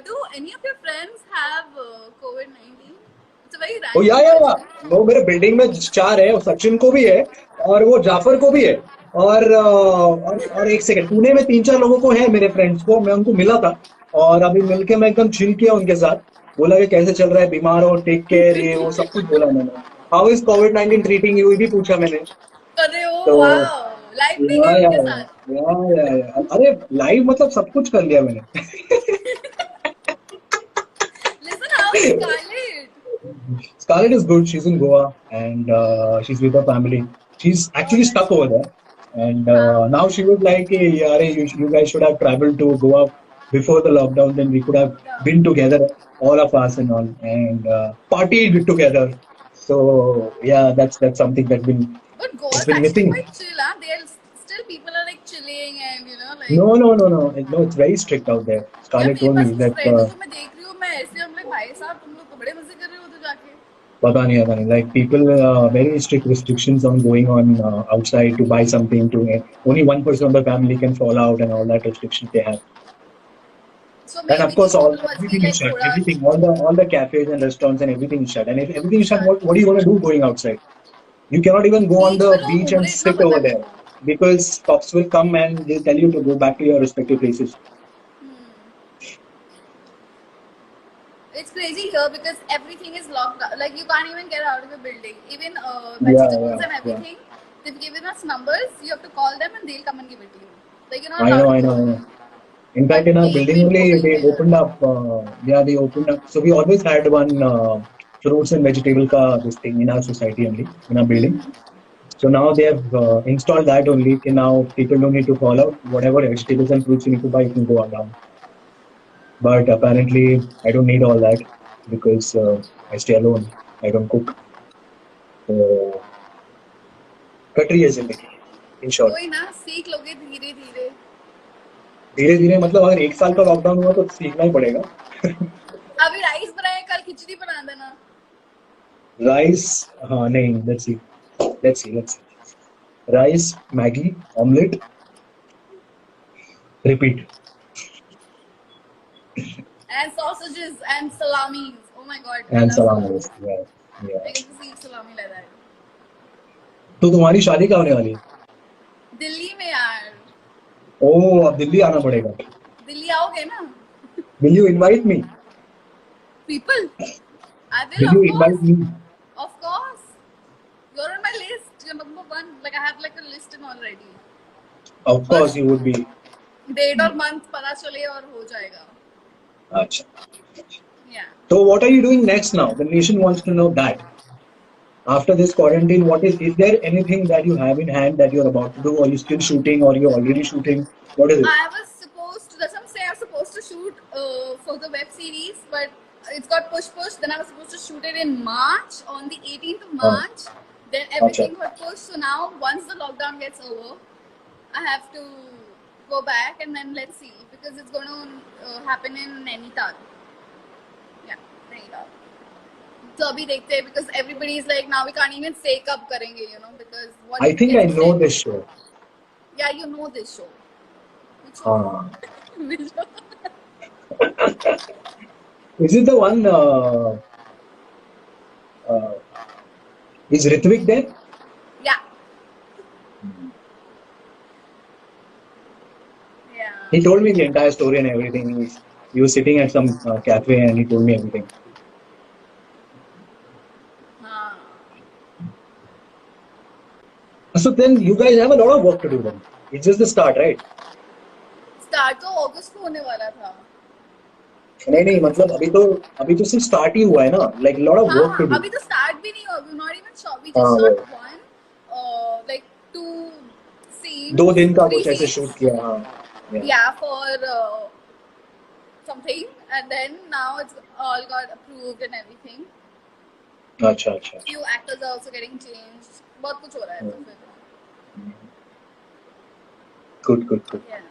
Do any of your friends have COVID-19? It's a very
Oh
random question.
वो मेरे building में 4 है, सचिन को भी है और वो जाफर को भी है और एक सेकंड, पुणे में 3-4 लोगों को है, मेरे फ्रेंड्स को, मैं उनको मिला था और अभी मिलके मैं एकदम चिल किया उनके साथ, बोला कि कैसे चल रहा है, बीमार हो, टेक केयर, ये वो सब कुछ बोला मैंने। How is covid treating you, ये भी पूछा मैंने।
अरे ओ
तो
वाओ, लाइव भी
या
गए
या
उनके साथ?
या अरे लाइव मतलब सब कुछ कर लिया मैंने।
Listen, how is Scarlett?
Scarlett is good. She's in Goa and she's with her family. She's
Oh,
actually
that's
stuck over there. And
हाँ.
now she was like, hey, yaar, you guys should have traveled to Goa before the lockdown. Then we could have
Yeah.
been together, all of us and all, and partied together. So yeah, that's something
But
that's
Goa's
been
actually
missing.
quite chill, huh? Still people are like chilling and like.
No. It's very strict out there.
यार
Scarlett
मेरे
told
पास
me
कुछ
that.
Friends को मैं देख रही हूँ, मैं ऐसे हम लाइक भाई साहब तुम लोग तो बड़े मजे कर रहे हो तो जाके.
पता नहीं like people very strict restrictions on going on outside to buy something to only one person of the family can fall out and all that restrictions they have,
So
and of
maybe these
course all
people must be
everything is
like
shut,
थोड़ा.
everything, all the cafes and restaurants and everything is shut, and if everything is shut,
Shut.
what are you going to do going outside? You cannot even go on
beach
the
पे लोग
beach
घूम
and
रहे इतना
sit
पता
over
है मेरे
there
को.
because cops will come and they'll tell you to go back to your respective places.
It's crazy here because everything is locked down. Like you can't even get out of the building. Even
Yeah,
vegetables
yeah,
and
yeah.
everything, they've given us numbers. You have to call them and they'll come and give it to you. Like you're not
I know,
allowed to
I
go
know, I
away.
know. In fact,
But
in our
एक
building
दिन हो
only,
गई
they
है यार.
opened up. Yeah, they opened up. So we always had one fruits and vegetable ka this thing in our society only, in our building. So now they have installed that only. Okay, now people don't need to call out. Whatever vegetables and fruits you need to buy, you can go down. But apparently, I don't need all that because I stay alone. I don't cook. So, कटरी है जिंदगी, in short.
कोई ना सीख लोगे धीरे धीरे.
धीरे धीरे मतलब अगर 1 साल का लॉकडाउन हुआ तो सीखना ही पड़ेगा.
अभी राइस बनाए, कल खिचड़ी बना देना.
राइस, हाँ नहीं, let's see. Rice, Maggi, omelette, repeat.
And sausages and salamis. Oh my god, I
and
love
सलाम.
salami.
या
I get to eat salami like that.
तो तुम्हारी शादी कब होने वाली है?
दिल्ली में यार.
ओह, अब दिल्ली आना पड़ेगा.
दिल्ली आओगे ना?
Will you invite me?
People, I will
Will
of
you
course.
invite me?
Of course. You're on my list. You're number one. Like I have like a list in already.
Of course
बस
you would be.
Date और month पता चले और हो जाएगा.
अच्छा.
Yeah.
So what are you doing next now? The nation wants to know that. After this quarantine, is there anything that you have in hand that you're about to do, or you still shooting, or you're already shooting? What is it?
I was supposed to. That's what I'm saying. I was supposed to shoot for the web series, but it's got pushed. Then I was supposed to shoot it in March, on the 18th of
हाँ,
March. Then
अच्छा.
everything got pushed. So now, once the lockdown gets over, I have to go back and then let's see, because it's going to happen in Nainital. Yeah, Nainital. So अभी देखते हैं, because everybody is like now we can't even say कब करेंगे, because what
I think I
gets
know
said.
this show.
Yeah, you know this show. Which show?
हाँ.
Which show?
Is it the one? Is Ritvik there?
Yeah. Yeah.
He told me the entire story and everything. He was sitting at some cafe and he told me everything. So then you guys have a lot of work to do then. It's just the start, right?
Start तो अगस्त को होने वाला था.
नहीं मतलब अभी तो सिर्फ स्टार्ट ही हुआ है ना, like lot of work to do.
अभी तो start भी नहीं हुआ. We're not even sure. We just shot one, like 2 scenes.
2 दिन का
3
कुछ ऐसे
scenes.
शूट किया. हाँ.
Yeah, for something, and then now it's all got approved and everything.
अच्छा.
Few actors are also getting changed. बहुत कुछ हो रहा है तो फिर.
Good.
Yeah.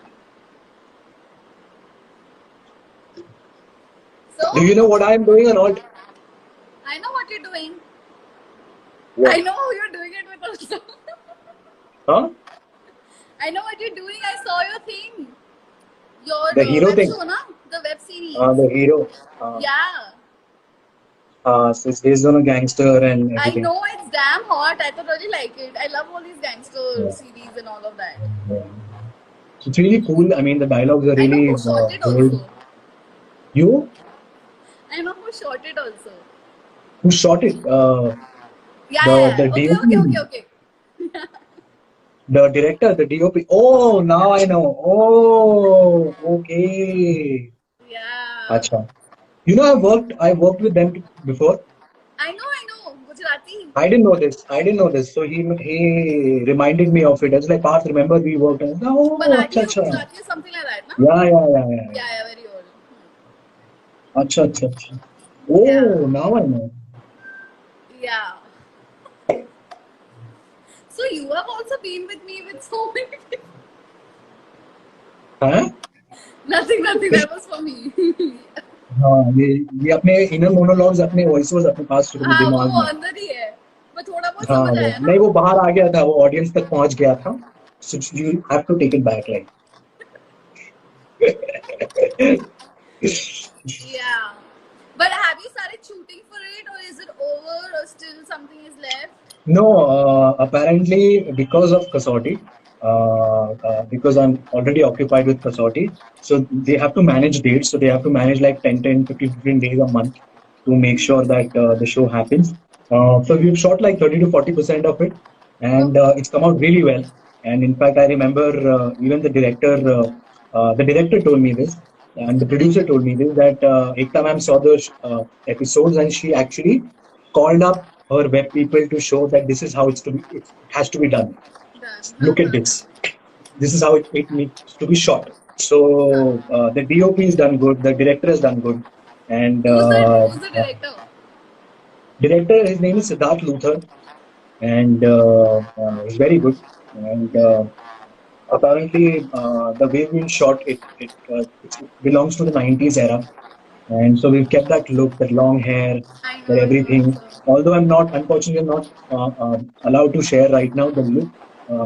So,
Do you know what I am doing or not?
I know what you're doing.
What?
I know who you're doing it with also.
Huh?
I know what you're doing. I saw your thing. Your
The hero
web
thing,
show, na? The web series.
the hero. Uh,
Yeah.
so it's based on a gangster and
I
everything.
know it's damn hot. I thought really like it. I love all these gangster
Yeah.
series and all of that.
Yeah. So it's really cool. I mean, the dialogues are
I know
really
who shot it
bold.
also.
You,
I know who shot it also.
who shot it?
Yeah,
The
yeah, yeah. Okay, okay, okay,
DOP,
okay.
the director, the DOP. Oh, now I know. Oh, okay.
Yeah.
Acha. You know, I worked with them before.
I know. Gujarati.
I didn't know this. I didn't know this. So he reminded me of it. I was like, Parth, remember we worked on it? Oh, acha,
Banati or
acha.
Gujarati or something like that, na?
Yeah, yeah, yeah, yeah,
Yeah,
yeah.
yeah, very old.
Acha, acha, acha.
Yeah.
Oh, now I know.
Yeah. So you have also been with me with so many people.
Huh?
Nothing, nothing. That was for me.
हाँ ये अपने inner monologues अपने voices अपने पास
हाँ
दिमाग
वो
में
अंदर ही है पर थोड़ा बहुत
हाँ
समझ
वो
आया ना
नहीं वो बाहर आ गया था वो ऑडियंस तक पहुंच गया था so you have to take it back like
yeah but have you started shooting for it or is it over or still something is left
no apparently because of Kasauti because I'm already occupied with Kasauti so they have to manage dates so they have to manage like 15 days a month to make sure that the show happens so we've shot like 30 to 40% of it and
okay
it's come out really well and in fact I remember even the director told me this and the producer told me this that Ekta ma'am saw the episodes and she actually called up her web people to show that this is how it has to be done. Look at
done
this. This is how it needs to be shot. So the DOP is done good. The director has done good, and
who's the director
director his name is Siddharth Luther, and he's very good. And apparently, the way we shot it belongs to the 90s era. And so we've kept that look, that long hair, that
I know
everything.
so
Although I'm not, unfortunately, not allowed to share right now the look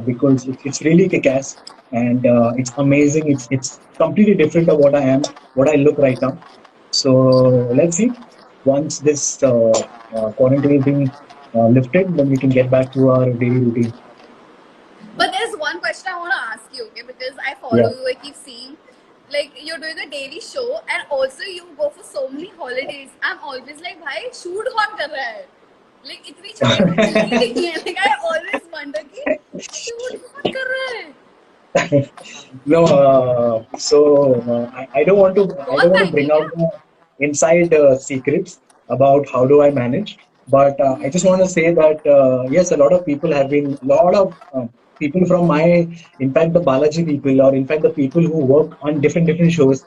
because it's really kick-ass and it's amazing. It's completely different of what I am, what I look right now. So let's see. Once this quarantine is being lifted, then we can get back to our daily routine.
but there's one question I want to ask you okay because I follow
Yeah.
you I keep seeing like you're doing a daily show and also you go for so many holidays I'm always like भाई shoot कौन कर रहा है like इतनी छुट्टियां तो मिलती नहीं है like I always wonder कि shoot कौन कर रहा है
No, I don't want to. I don't
बहुत
want to
टाइम है
bring
क्या
out the inside secrets about how do I manage. But I just want to say that yes, a lot of people have been. A lot of people from my, in fact, the Balaji people, or in fact, the people who work on different shows,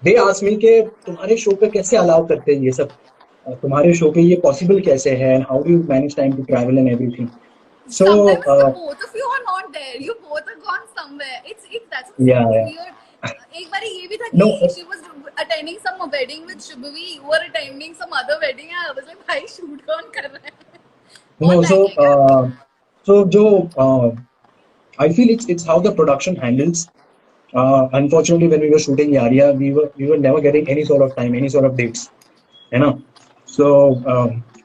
they ask me कि तुम्हारे show पे कैसे allow करते हैं ये सब तुम्हारे show पे ये पॉसिबल कैसे है and how do you manage time to travel and everything. So
sometimes the both of you are not there you both are gone somewhere it's that's so
yeah, yeah.
weird एक बार ये भी था
No,
कि she was attending some wedding with Shubhavi you were attending some other wedding and I was like भाई shoot कौन कर रहा है
no.
बहुत टाइम है क्या
So Joe, I feel it's how the production handles. Unfortunately, when we were shooting Yaria, we were never getting any sort of time, any sort of dates, you know. So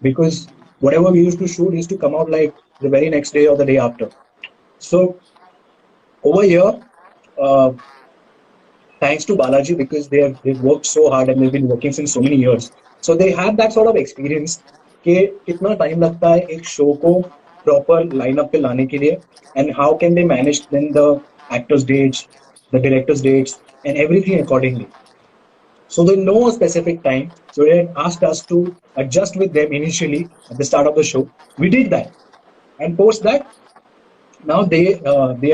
because whatever we used to shoot used to come out like the very next day or the day after. So over here, uh, thanks to Balaji because they've worked so hard and they've been working since so many years. So they have that sort of experience कि कितना time लगता है एक show को proper lineup पे लाने के लिए and how can they manage then the actors dates the directors dates and everything accordingly so they know a specific time so they asked us to adjust with them initially at the start of the show we did that and post that now they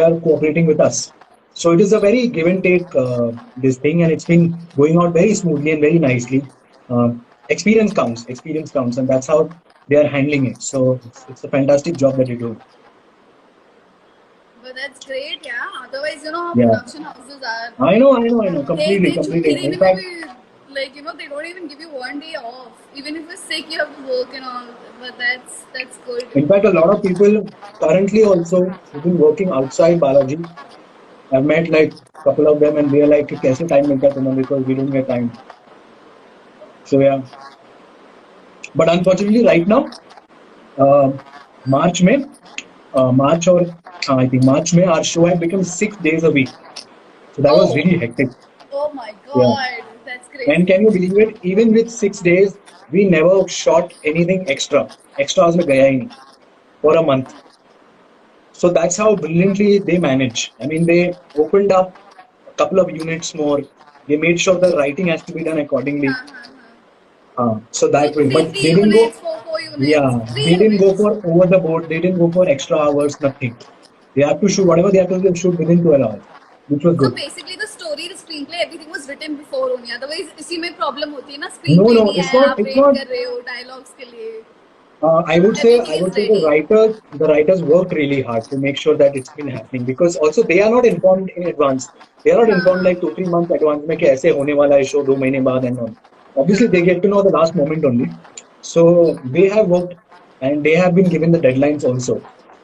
are cooperating with us so it is a very give and take this thing and it's been going out very smoothly and very nicely experience counts and that's how they are handling it so it's a fantastic job that you do
but that's great yeah otherwise you know how
yeah
production houses are
I know
they
completely
छुट्टी
in
देने में
fact
भी like you know they don't even give you one day off even if you're sick you have to work and all but that's good
in fact a lot of people currently also who've been working outside Balaji I've met like couple of them and they're like, कैसे time मिलता है तुम्हें because we don't get time. So yeah, but unfortunately right now, uh, March May, March or I think March May, our show had become 6 days a week. So that was
Oh,
really hectic.
oh my
Yeah.
God, that's
And
crazy.
can you believe it? Even with 6 days, we never shot anything extra. Extra में गया ही नहीं for a month. So that's how brilliantly they manage. I mean, they opened up a couple of units more. They made sure the writing has to be done accordingly.
हाँ हाँ हाँ.
So
So
that way,
three
but
three
they didn't go.
units, four units,
Yeah,
three
they didn't go
units.
for over the board. They didn't go for extra hours. Nothing. They have to shoot whatever they have to shoot within 12 hours, which was
So
good.
basically the story, the screenplay, everything was written before only. Otherwise इसी में problem होती है ना,
No,
screenplay
no,
नहीं
it's
है,
not.
आप
It's
wait
not.
कर रहे हो dialogues के लिए.
I
Everything
would
is
say
ready.
the writers worked really hard to make sure that it's been happening because also they are not informed in advance. They are not
हाँ
informed
हाँ.
like 2 3 months advance में कि ऐसे होने वाला है show 2 महीने बाद and all. Obviously, they get to know the last moment only. So they have worked and they have been given the deadlines also.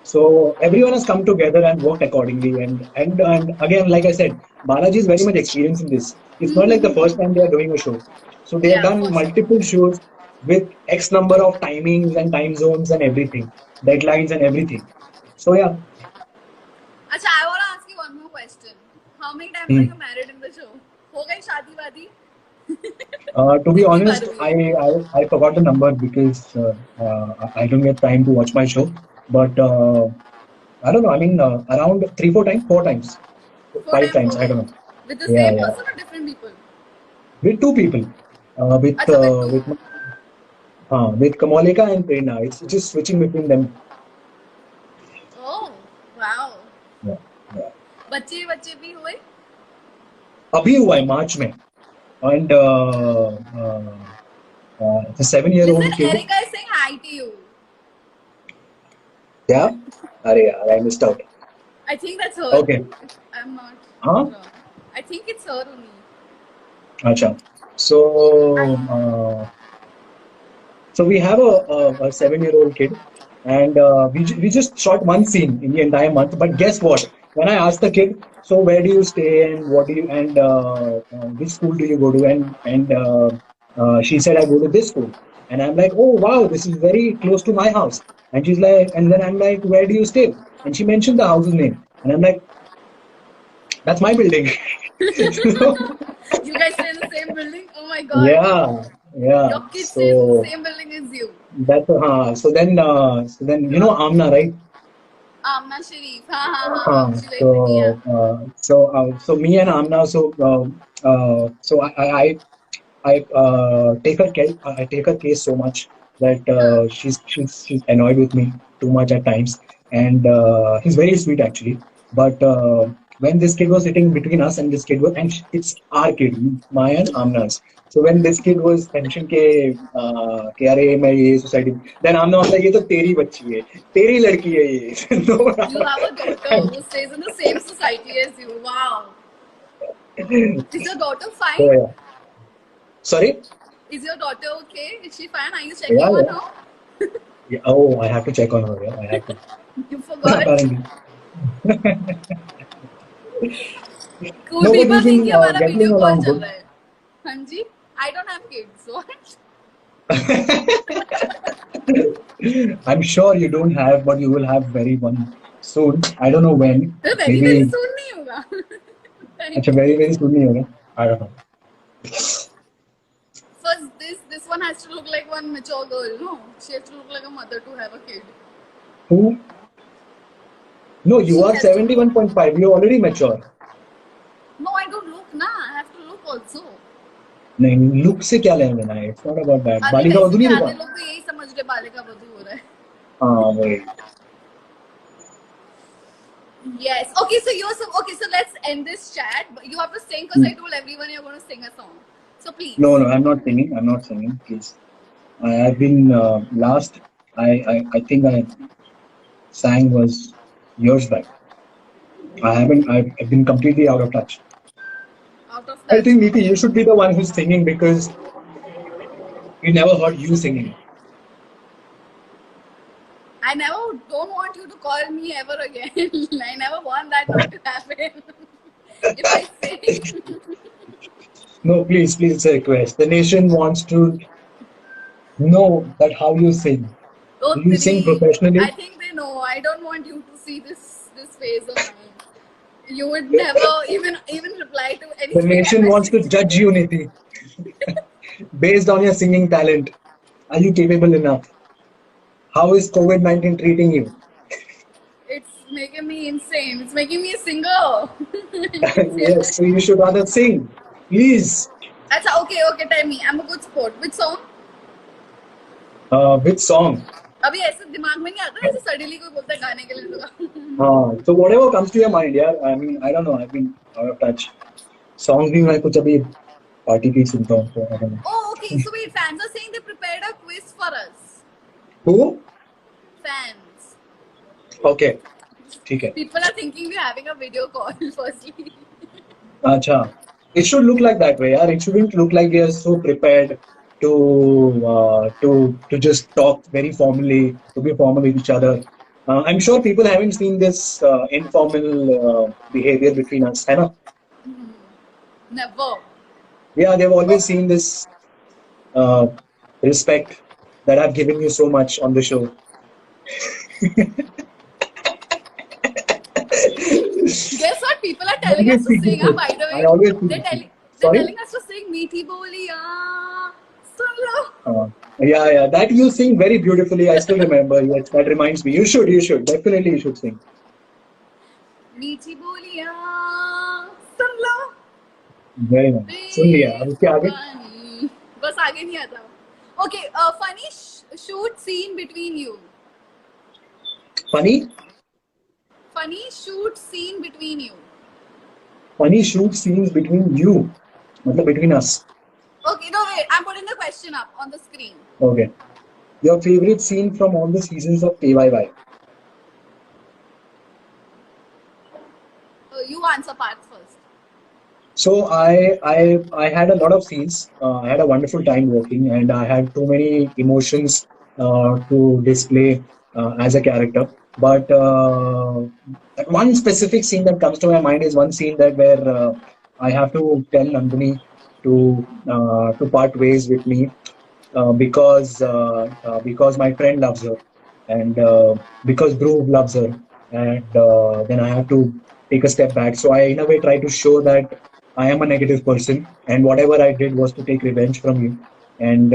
So everyone has come together and worked accordingly. And again, like I said, Balaji is very much experienced in this. It's not like the first time they are doing a show. So they have
Yeah,
done
for sure.
multiple shows with X number of timings and time zones and everything, deadlines and everything. So yeah,
अच्छा, I want to ask you one more question. How many times are
hmm.
you married in the show? हो गई शादी वादी?
To be
कितनी
honest,
बार हुई?
I forgot the number because I don't get time to watch my show. But I don't know. I mean, around 3 4 times, 4 times,
Four
five
times हो
times. I
गई.
don't know.
With the
Yeah,
same
yeah.
person or different people?
With two people,
अच्छा, with two.
with Kamalika and Prerna. It's just switching between them.
Oh, wow.
Yeah, yeah.
बच्चे बच्चे भी हुए?
अभी हुआ है मार्च में and the 7 year
Listen,
old kid.
Erica is saying hi to you.
Yeah. अरे यार, I missed out.
I think that's her.
Okay.
If I'm not
हाँ.
wrong. I think it's her only.
अच्छा. So so we have a 7 year old kid, and we just shot one scene in the entire month. But guess what? When I asked the kid, so where do you stay and what do you and which school do you go to? And she said I go to this school, and I'm like, oh wow, this is very close to my house. And she's like, and then I'm like, where do you stay? And she mentioned the house's name, and I'm like, that's my building.
You guys stay in the same building? Oh my god.
Yeah, yeah.
Your kid stays in the
So
same building as you.
that's so then you know Amna, right?
Amna Sharif. हाँ. She's very pretty, yeah.
So me and Amna, so I take her case, I take her case so much that
हाँ.
she's annoyed with me too much at times, and he's very sweet actually. But when this kid was sitting between us and this kid was, and it's our kid, my and Amna's. So when this kid was mentioned कि अरे मैं ये society, then Amna was like ये तो तेरी बच्ची है, तेरी लड़की है ये. No,
You have a daughter who stays in the same society as you. Wow. Is your daughter fine?
so yeah. Sorry.
Is your daughter okay? Is she fine? Are you checking
Yeah,
on
yeah.
her?
Yeah. Oh, I have to check on her. Yeah, I have to.
You forgot.
Apparently.
Cool
No, but
people
we've
think
been
कि हमारा
getting
video call
along
चल
good.
रहा है. हाँ जी. I don't have kids. What?
I'm sure you don't have, but you will have very one soon. I don't know when.
Very very
Maybe
soon नहीं होगा.
अच्छा very soon नहीं होगा. I don't know.
First, this one has to look like one mature girl. No, she has to look like a mother to have a kid.
Who? No, you
She
are
has to look.
71.5. You're already mature.
No, I don't look ना. I have to look also.
नहीं, look से क्या लेना देना है? It's not about that.
अरे
बालिका
वैसे
वधू
भी
नहीं
आधे
देखा?
लोग तो यही समझ रहे बालिका वधू हो रहा है.
हाँ वही.
Yes. Okay, so let's end this chat. But you have to sing because I told everyone you're going to sing a song. So please.
No, no, I'm not singing. I'm not singing. Please. I have been last. I think I sang was years back. I haven't. I've been completely out of touch.
Out of
I
touch.
think Niti, you should be the one who's singing because we never heard you singing.
I never don't want you to call me ever again. I never want that not to happen. if I sing.
No, please, please, it's a request. The nation wants to know that how you sing.
Oh,
Do you sing
three. I
professionally?
think they know. I don't want you to see this phase of mine. You would never even reply to
The
anything I
nation wants to
message.
judge you, Niti, based on your singing talent. Are you capable enough? How is COVID-19 treating you?
It's making me insane. It's making me a singer. You can say that.
Yes, so you should rather sing. Please.
अच्छा okay okay tell me. I'm a good sport. Which song?
Which song?
अभी ऐसे दिमाग में नहीं आता ऐसे suddenly कोई बोलता है गाने के लिए तो गा.
So whatever comes to your mind, yeah. I mean, I don't know. I've been out of touch. Songs भी मैं कुछ अभी party की सुनता हूँ. So I don't know.
Oh okay. So wait, fans are saying they prepared a quiz for us.
Who?
Fans.
Okay. ठीक है.
People are thinking we're having a video call firstly.
अच्छा. It should look like that way, yeah. It shouldn't look like we are so prepared to just talk very formally, to be formal with each other. I'm sure people haven't seen this informal behavior between us, है ना?
Never.
Yeah, they've always seen this uh, respect that I've given you so much on the show.
Guess what? People are
I
telling
always
us to
speak the
sing.
truth.
By the
I
way,
always speak
they're
the truth.
telling they're
Sorry?
telling us to sing "Meethi Boliya." Solo.
Yeah. That you sing very beautifully. I still remember. Yes, that reminds me. You should. Definitely, you should sing.
मीठी बोलियां सुन लो
Very nice. सुन लिया. अब उसके आगे?
बेजुबानी. बस आगे नहीं आता. Okay, funny shoot scene between you.
Funny?
Funny shoot scene between you.
Funny shoot scenes between you. मतलब between us.
Okay, no wait. I'm putting the question up on the screen.
Okay. Your favorite scene from all the seasons of KYY?
You answer part first.
So I had a lot of scenes. I had a wonderful time working, and I had too many emotions to display as a character. But one specific scene that comes to my mind is one scene that where I have to tell Nandini to part ways with me because my friend loves her, and because Dhruv loves her, and then I have to take a step back. So I, in a way, try to show that I am a negative person, and whatever I did was to take revenge from you. And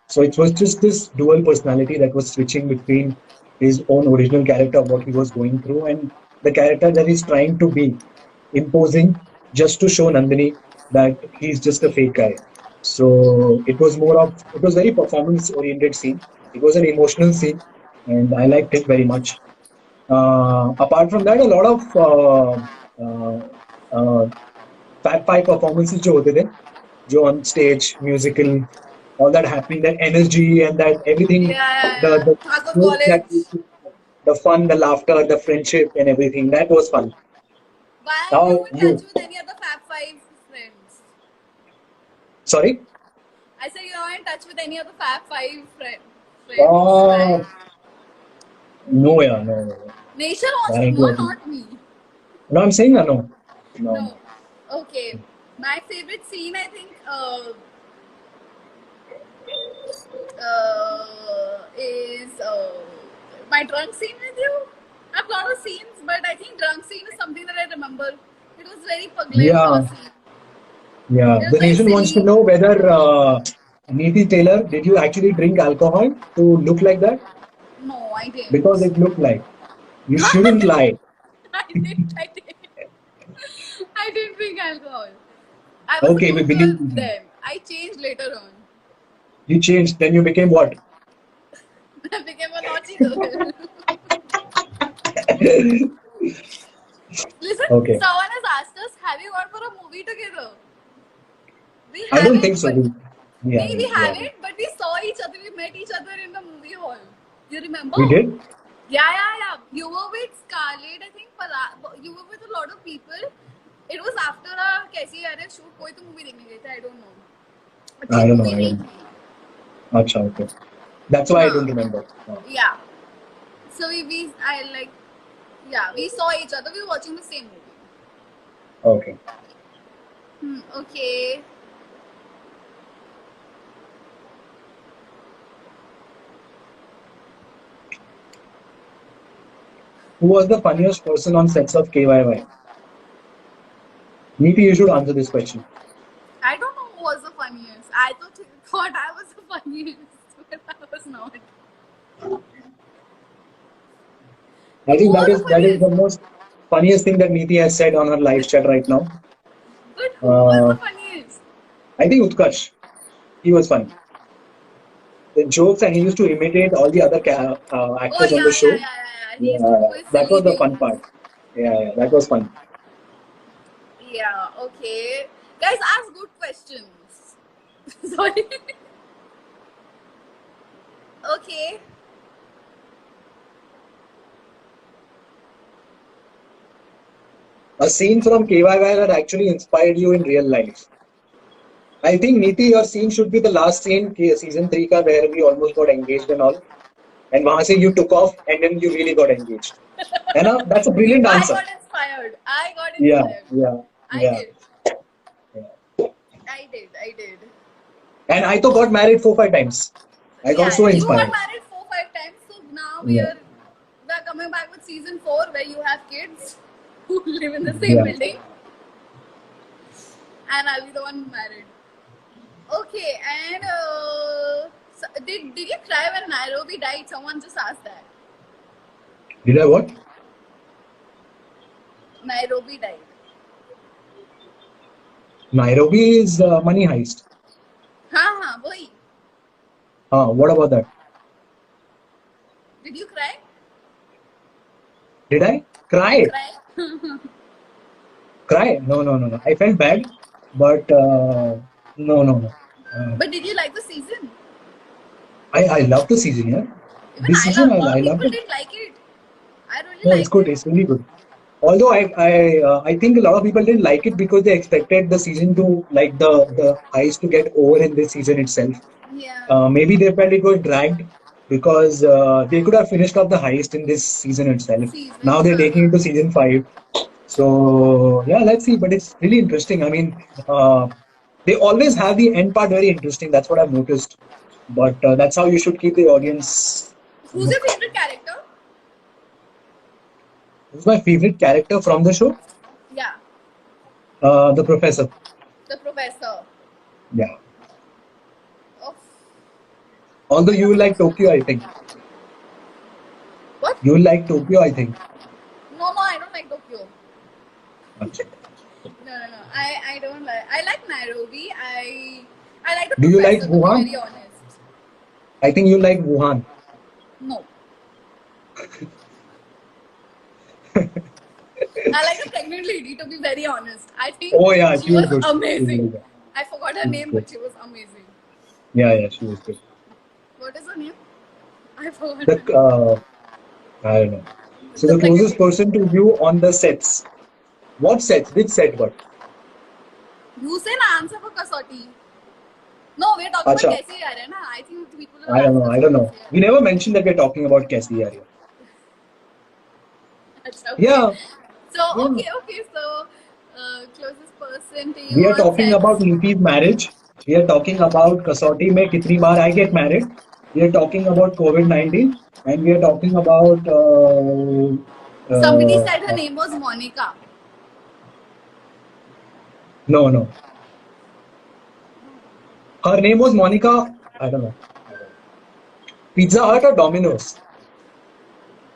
so it was just this dual personality that was switching between his own original character of what he was going through and the character that he's trying to be imposing just to show Nandini that he's just a fake guy. So it was very performance oriented scene. It was an emotional scene, and I liked it very much. Apart from that, a lot of uh, Fat Five performances जो होते थे, जो on stage, musical, all that happening, that energy and that everything, the
Thakur
jokes that
College.
the fun, the laughter, the friendship, and everything that was fun.
Why aren't you
Now
in touch
you,
with any other Fab Five friends?
sorry.
I said you're not in touch with any other Fab Five friends.
Uh, no, yeah, no.
Nation wants to
Guarantee
know,
I think.
not me.
No, I'm saying no. No.
No. Okay. My favorite scene, I think, is my drunk scene with you. I have a lot of scenes, but I think drunk scene is something that I remember. It was very puglim
Yeah,
scene.
yeah.
It was
The
very
nation wants to
silly.
know whether Neeti Taylor, did you actually drink alcohol to look like that?
No, I
Because
didn't.
it looked like. You shouldn't lie.
I didn't. I didn't. I didn't drink alcohol. I was a
Okay, we
good girl
believe you.
then. I changed later on.
You changed, then you became what?
I became a naughty girl. Listen,
Okay.
someone has asked us, have you gone for a movie together? We
I don't think
haven't,
so.
but
Yeah,
no, we
yeah.
haven't, but we saw each other. We met each other in the movie hall. You remember?
We did?
Yeah. You were with Scarlett, I think. You were with a lot of people. It was after a कैसी यार shoot कोई तो movie देखने गए थे. I don't know.
I
अच्छी
don't know.
movie
I
नहीं
don't
थी.
know. Acha, okay. That's why I don't
हाँ.
remember.
Yeah. So we saw each other. We were watching the same movie.
Okay.
Okay.
Who was the funniest person on sets of KYY? Neeti, you should answer this question.
I don't know who was the funniest. I thought I was the funniest, but I was not.
I
Who
think
was the
that is
funniest?
the most funniest thing that Neeti has said on her live chat right now.
But who was
Uh,
the funniest?
I think Utkarsh, he was funny. The jokes, and he used to imitate all the other
Oh
actors on the
yeah, yeah,
show.
yeah, yeah, yeah. He used to
Yeah,
do his
that
silly
was the
things.
fun part. Yeah, that was fun.
Yeah. Okay. Guys, ask good questions. Sorry. Okay.
A scene from KYY that actually inspired you in real life. I think Neeti, your scene should be the last scene, season 3 ka, where we almost got engaged and all. And wahan se you took off and then you really got engaged. And that's a brilliant
I
answer.
got inspired. I got
Yeah,
inspired.
yeah,
I
yeah,
did.
yeah.
I did. I did.
And I too got married 4-5 times. I got
Yeah,
so
yeah. You got
inspired.
married 4-5 times, so now
Yeah,
we're coming back with season 4 where you have kids who live in the same
yeah.
building, and I'll be the one married. Okay, and so did you cry when Nairobi died? Someone just asked that.
Did I what?
Nairobi died.
Nairobi is Money Heist.
हाँ वही.
What about that?
Did you cry?
Did I cry?
Cry?
Cry? No. I felt bad, but no.
But did you like the season?
I love the season. Yeah,
Even
this
I
season
love. A lot
I
of
loved
people
it.
didn't like it. I really
No, it's
liked
good.
it.
It's really good. Although I think a lot of people didn't like it because they expected the season to, like, the heist to get over in this season itself.
Yeah.
Maybe they felt it was dragged because they could have finished off the heist in this season itself.
Season.
Now they're taking it to season 5. So yeah, let's see. But it's really interesting. I mean, they always have the end part very interesting. That's what I've noticed. But that's how you should keep the audience
Who's your
hooked.
favorite character?
Who's my favorite character from the show?
Yeah,
The professor.
the professor.
Yeah.
Oh,
Although you will like Tokyo, I think.
what?
You will like Tokyo, I think.
No, I don't like Tokyo.
Okay.
No. I don't like. I like Nairobi. I like the
Do you like
professor, to be
Wuhan?
very honest.
I think you like Wuhan.
No. I like the pregnant lady, to be very honest. I think
Oh yeah,
she
she was
was
good. She was
amazing.
really good.
I forgot her
She was
name,
good.
but she was amazing.
Yeah, she was good.
What is her name? I forgot
The
her name.
I don't know. So
The
the
pregnant
closest
lady.
person to you on the sets. What sets? Which set? What?
You say na answer for Kasauti. No, we're talking
Acha.
about Kaisi Yaar, na? I think people will
I don't
ask
know.
us
I don't
for
know.
Kaisi
We never mentioned that we're talking about Kaisi Yaar.
Yaar. Okay.
Yeah.
So,
Yeah.
okay. So, closest person to you
We are
on
talking
sets.
about Neeti's marriage. We are talking about Kasauti mein kitni baar I get married. We are talking about COVID-19, and we are talking about
Somebody said her
uh,
name was Monica.
no. Her name was Monica. I don't know. Pizza Hut or Domino's?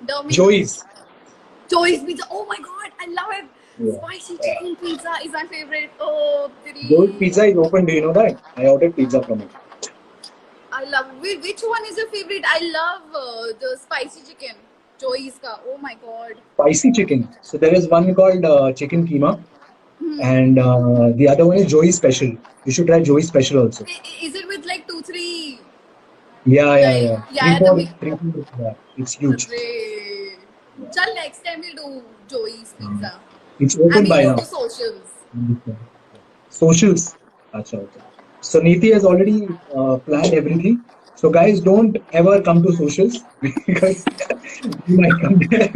Domino's.
Joey's.
Pizza. Oh my god, I love it.
Yeah.
Spicy chicken pizza is my favorite. Oh,
Joey's
three.
Pizza is open. Do you know that? I ordered pizza from it.
I love. Which one is your favorite? I love the spicy chicken. Joey's ka. Oh my god.
Spicy chicken. So there is one called chicken keema, and the other one is Joey's Special. You should try Joey's Special also.
Is it with like 2-3?
Yeah.
Like, yeah,
Three, four, yeah. It's huge.
Array. Chal, next time we'll do Joey's Pizza.
It's
And
open
we
by
go
now.
to socials.
Socials. Acha, okay. So Neeti has already planned everything. So guys, don't ever come to socials because you might come there.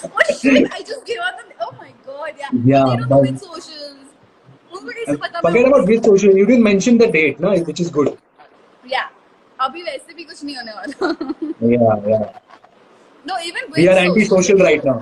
Oh shit, I just gave out the. Oh my god, yeah. But
Yeah,
they don't know
but
which socials. कैसे पता
Forget about which social. You didn't mention the date, no, which is good.
या अभी वैसे भी कुछ नहीं होने वाला.
Yeah.
No, even
We
with
are
social.
anti-social right now.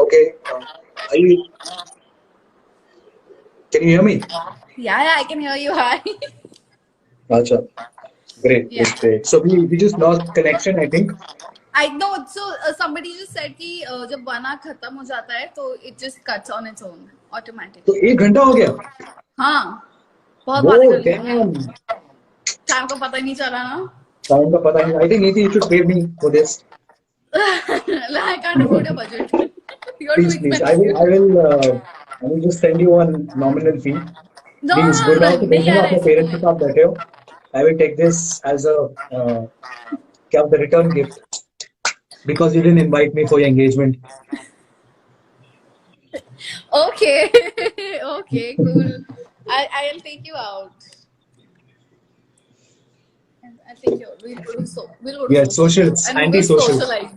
Okay. Are you? Can you hear me?
Yeah, I can hear you. Hi.
Acha. Great.
Yeah.
Great. So we just lost connection, I think.
I know. So somebody just said कि जब 1 hour खत्म हो जाता है तो it just cuts on its own automatically.
तो 1 घंटा हो गया.
हाँ. बहुत
Oh,
बातें कर ली.
damn.
टाइम का पता ही नहीं चला ना.
Time का पता नहीं. I think Neeti, you should pay me for this.
I can't afford your budget. You're too
Please.
expensive.
I will just send you one nominal fee.
No,
Please, Gurgaon से
नहीं
भेजना
यार
अपने
ऐसे
पेरेंट्स के
नहीं.
साथ बैठे हो. I will take this as a क्या the return gift because you didn't invite me for your engagement.
Okay. Okay, cool. I'll take you out. I'll take you out. We'll go to
Yeah, social,
and we will
anti-social.
socialize.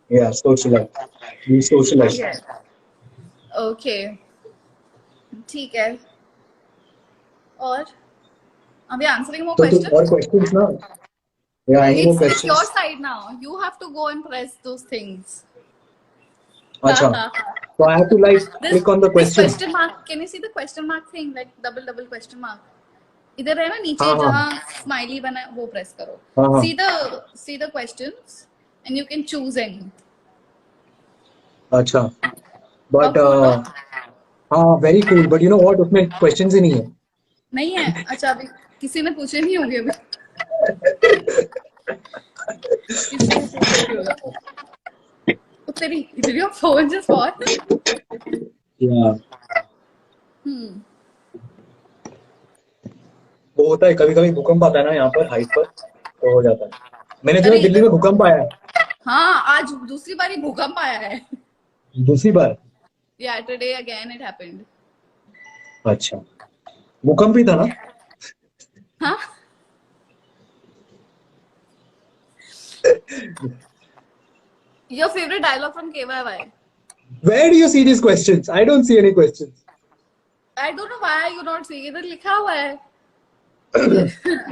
Yeah, socialite. We socialite.
Yeah. Okay. ठीक है. और are we answering more
So
questions?
और questions now? Yeah, any more
It's
questions?
your side now. You have to go and press those things.
Acha. So I have to like click on the
This
question.
question mark. Can you see the question mark thing? Like double question mark. इधर है ना नीचे
हाँ, हाँ.
जहाँ smiley बना है वो प्रेस करो.
हाँ, हाँ.
See the questions and you can choose any.
अच्छा. But
cool,
हाँ, very cool. But you know what? उसमें questions ही नहीं है.
नहीं है. अच्छा अभी किसी ने पूछे नहीं होंगे अभी. किसी ने पूछे नहीं होगा. तो तेरी did your phone just fall?
Yeah. वो होता है कभी-कभी भूकंप आता है ना यहाँ पर हाइट पर तो हो जाता है. मैंने जो दिल्ली में भूकंप आया है.
हाँ आज दूसरी बार ही भूकंप आया है.
दूसरी बार.
Yeah, today again it happened.
अच्छा. भूकंप ही था ना?
हाँ. Your favorite dialogue from KYY?
Where do you see these questions? I don't see any questions.
I don't know why you not seeing इधर लिखा हुआ है.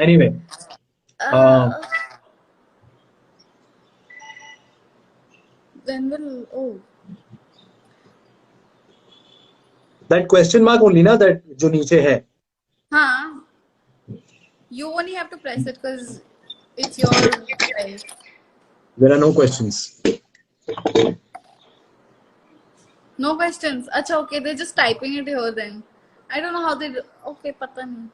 Anyway.
When will
That question mark only ना that जो नीचे है.
हाँ. You only have to press it because it's your life.
There are no questions.
No questions. अच्छा okay, they're just typing it here then. I don't know how they. Okay, पता नहीं.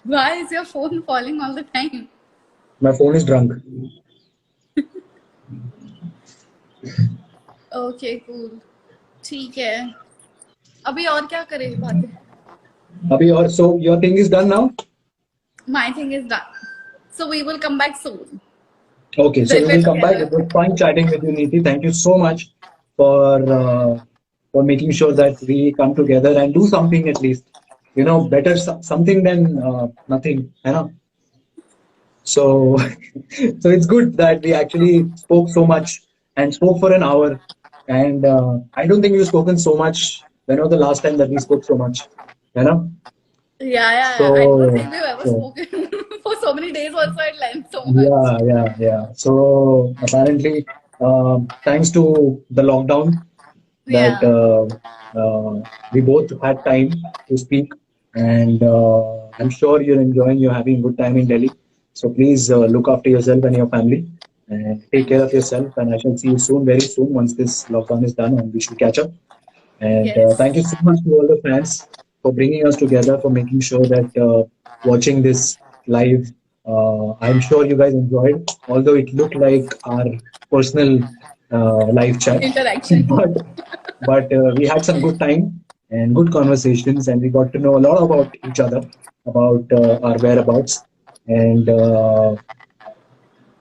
Why is your phone falling all the time?
My phone is drunk.
Okay, cool. ठीक है. अभी और क्या करें बातें?
अभी और so your thing is done now?
My thing is done. So we will come back soon.
Okay, so we will come back. It was fun chatting with you, Neeti. Thank you so much for making sure that we come together and do something at least. You know, better something than nothing. You know. So, so it's good that we actually spoke so much and spoke for an hour. And I don't think we've spoken so much. When was the last time that we spoke so much? You know.
Yeah.
So,
I don't think we've ever spoken for so many days also at length so much.
Yeah. So apparently, thanks to the lockdown, that we both had time to speak, and I'm sure you're having good time in Delhi. So please look after yourself and your family, and take care of yourself. And I shall see you soon, very soon, once this lockdown is done, and we should catch up. And thank you so much to all the fans for bringing us together, for making sure that watching this live, I'm sure you guys enjoyed, although it looked like our personal live chat.
Interaction.
But we had some good time and good conversations, and we got to know a lot about each other, about our whereabouts, and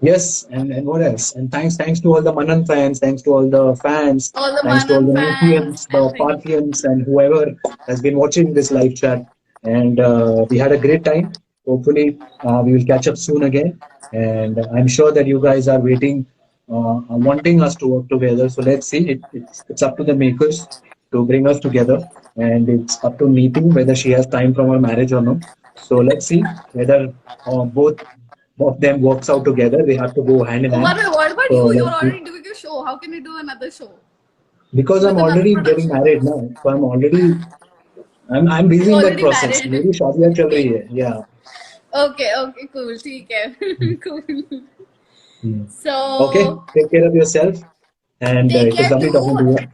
yes, and what else? And thanks to all the Manan fans, thanks to all the fans,
All the
thanks to all
Manan
the
fans
Nokians,
and
the
thank you.
Parthians, and whoever has been watching this live chat. And we had a great time. Hopefully, we will catch up soon again. And I'm sure that you guys are waiting, are wanting us to work together. So let's see. It's up to the makers to bring us together, and it's up to Neeti whether she has time from her marriage or not. So let's see whether both of them works out together. They have to go hand in hand.
What about
So
you? You're
let's see.
already doing a show. How can you do another show
Because I'm
with another
already getting
production?
married now, so I'm busy
You're
in that
already
process.
married.
मेरी शादियाँ चल रही है. Yeah.
Okay, cool. ठीक है. Cool.
Hmm. Okay.
So,
Take care of yourself, and
take
it was
care
lovely talking
too.
to you.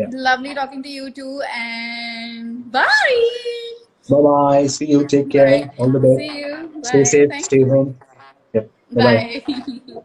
Yeah.
Lovely talking to you too. And bye.
Bye bye. See you. Take care.
Bye.
All the best.
See you.
Stay
Bye.
safe.
Thank
Stay
you.
home. Yep. Bye bye.
Bye.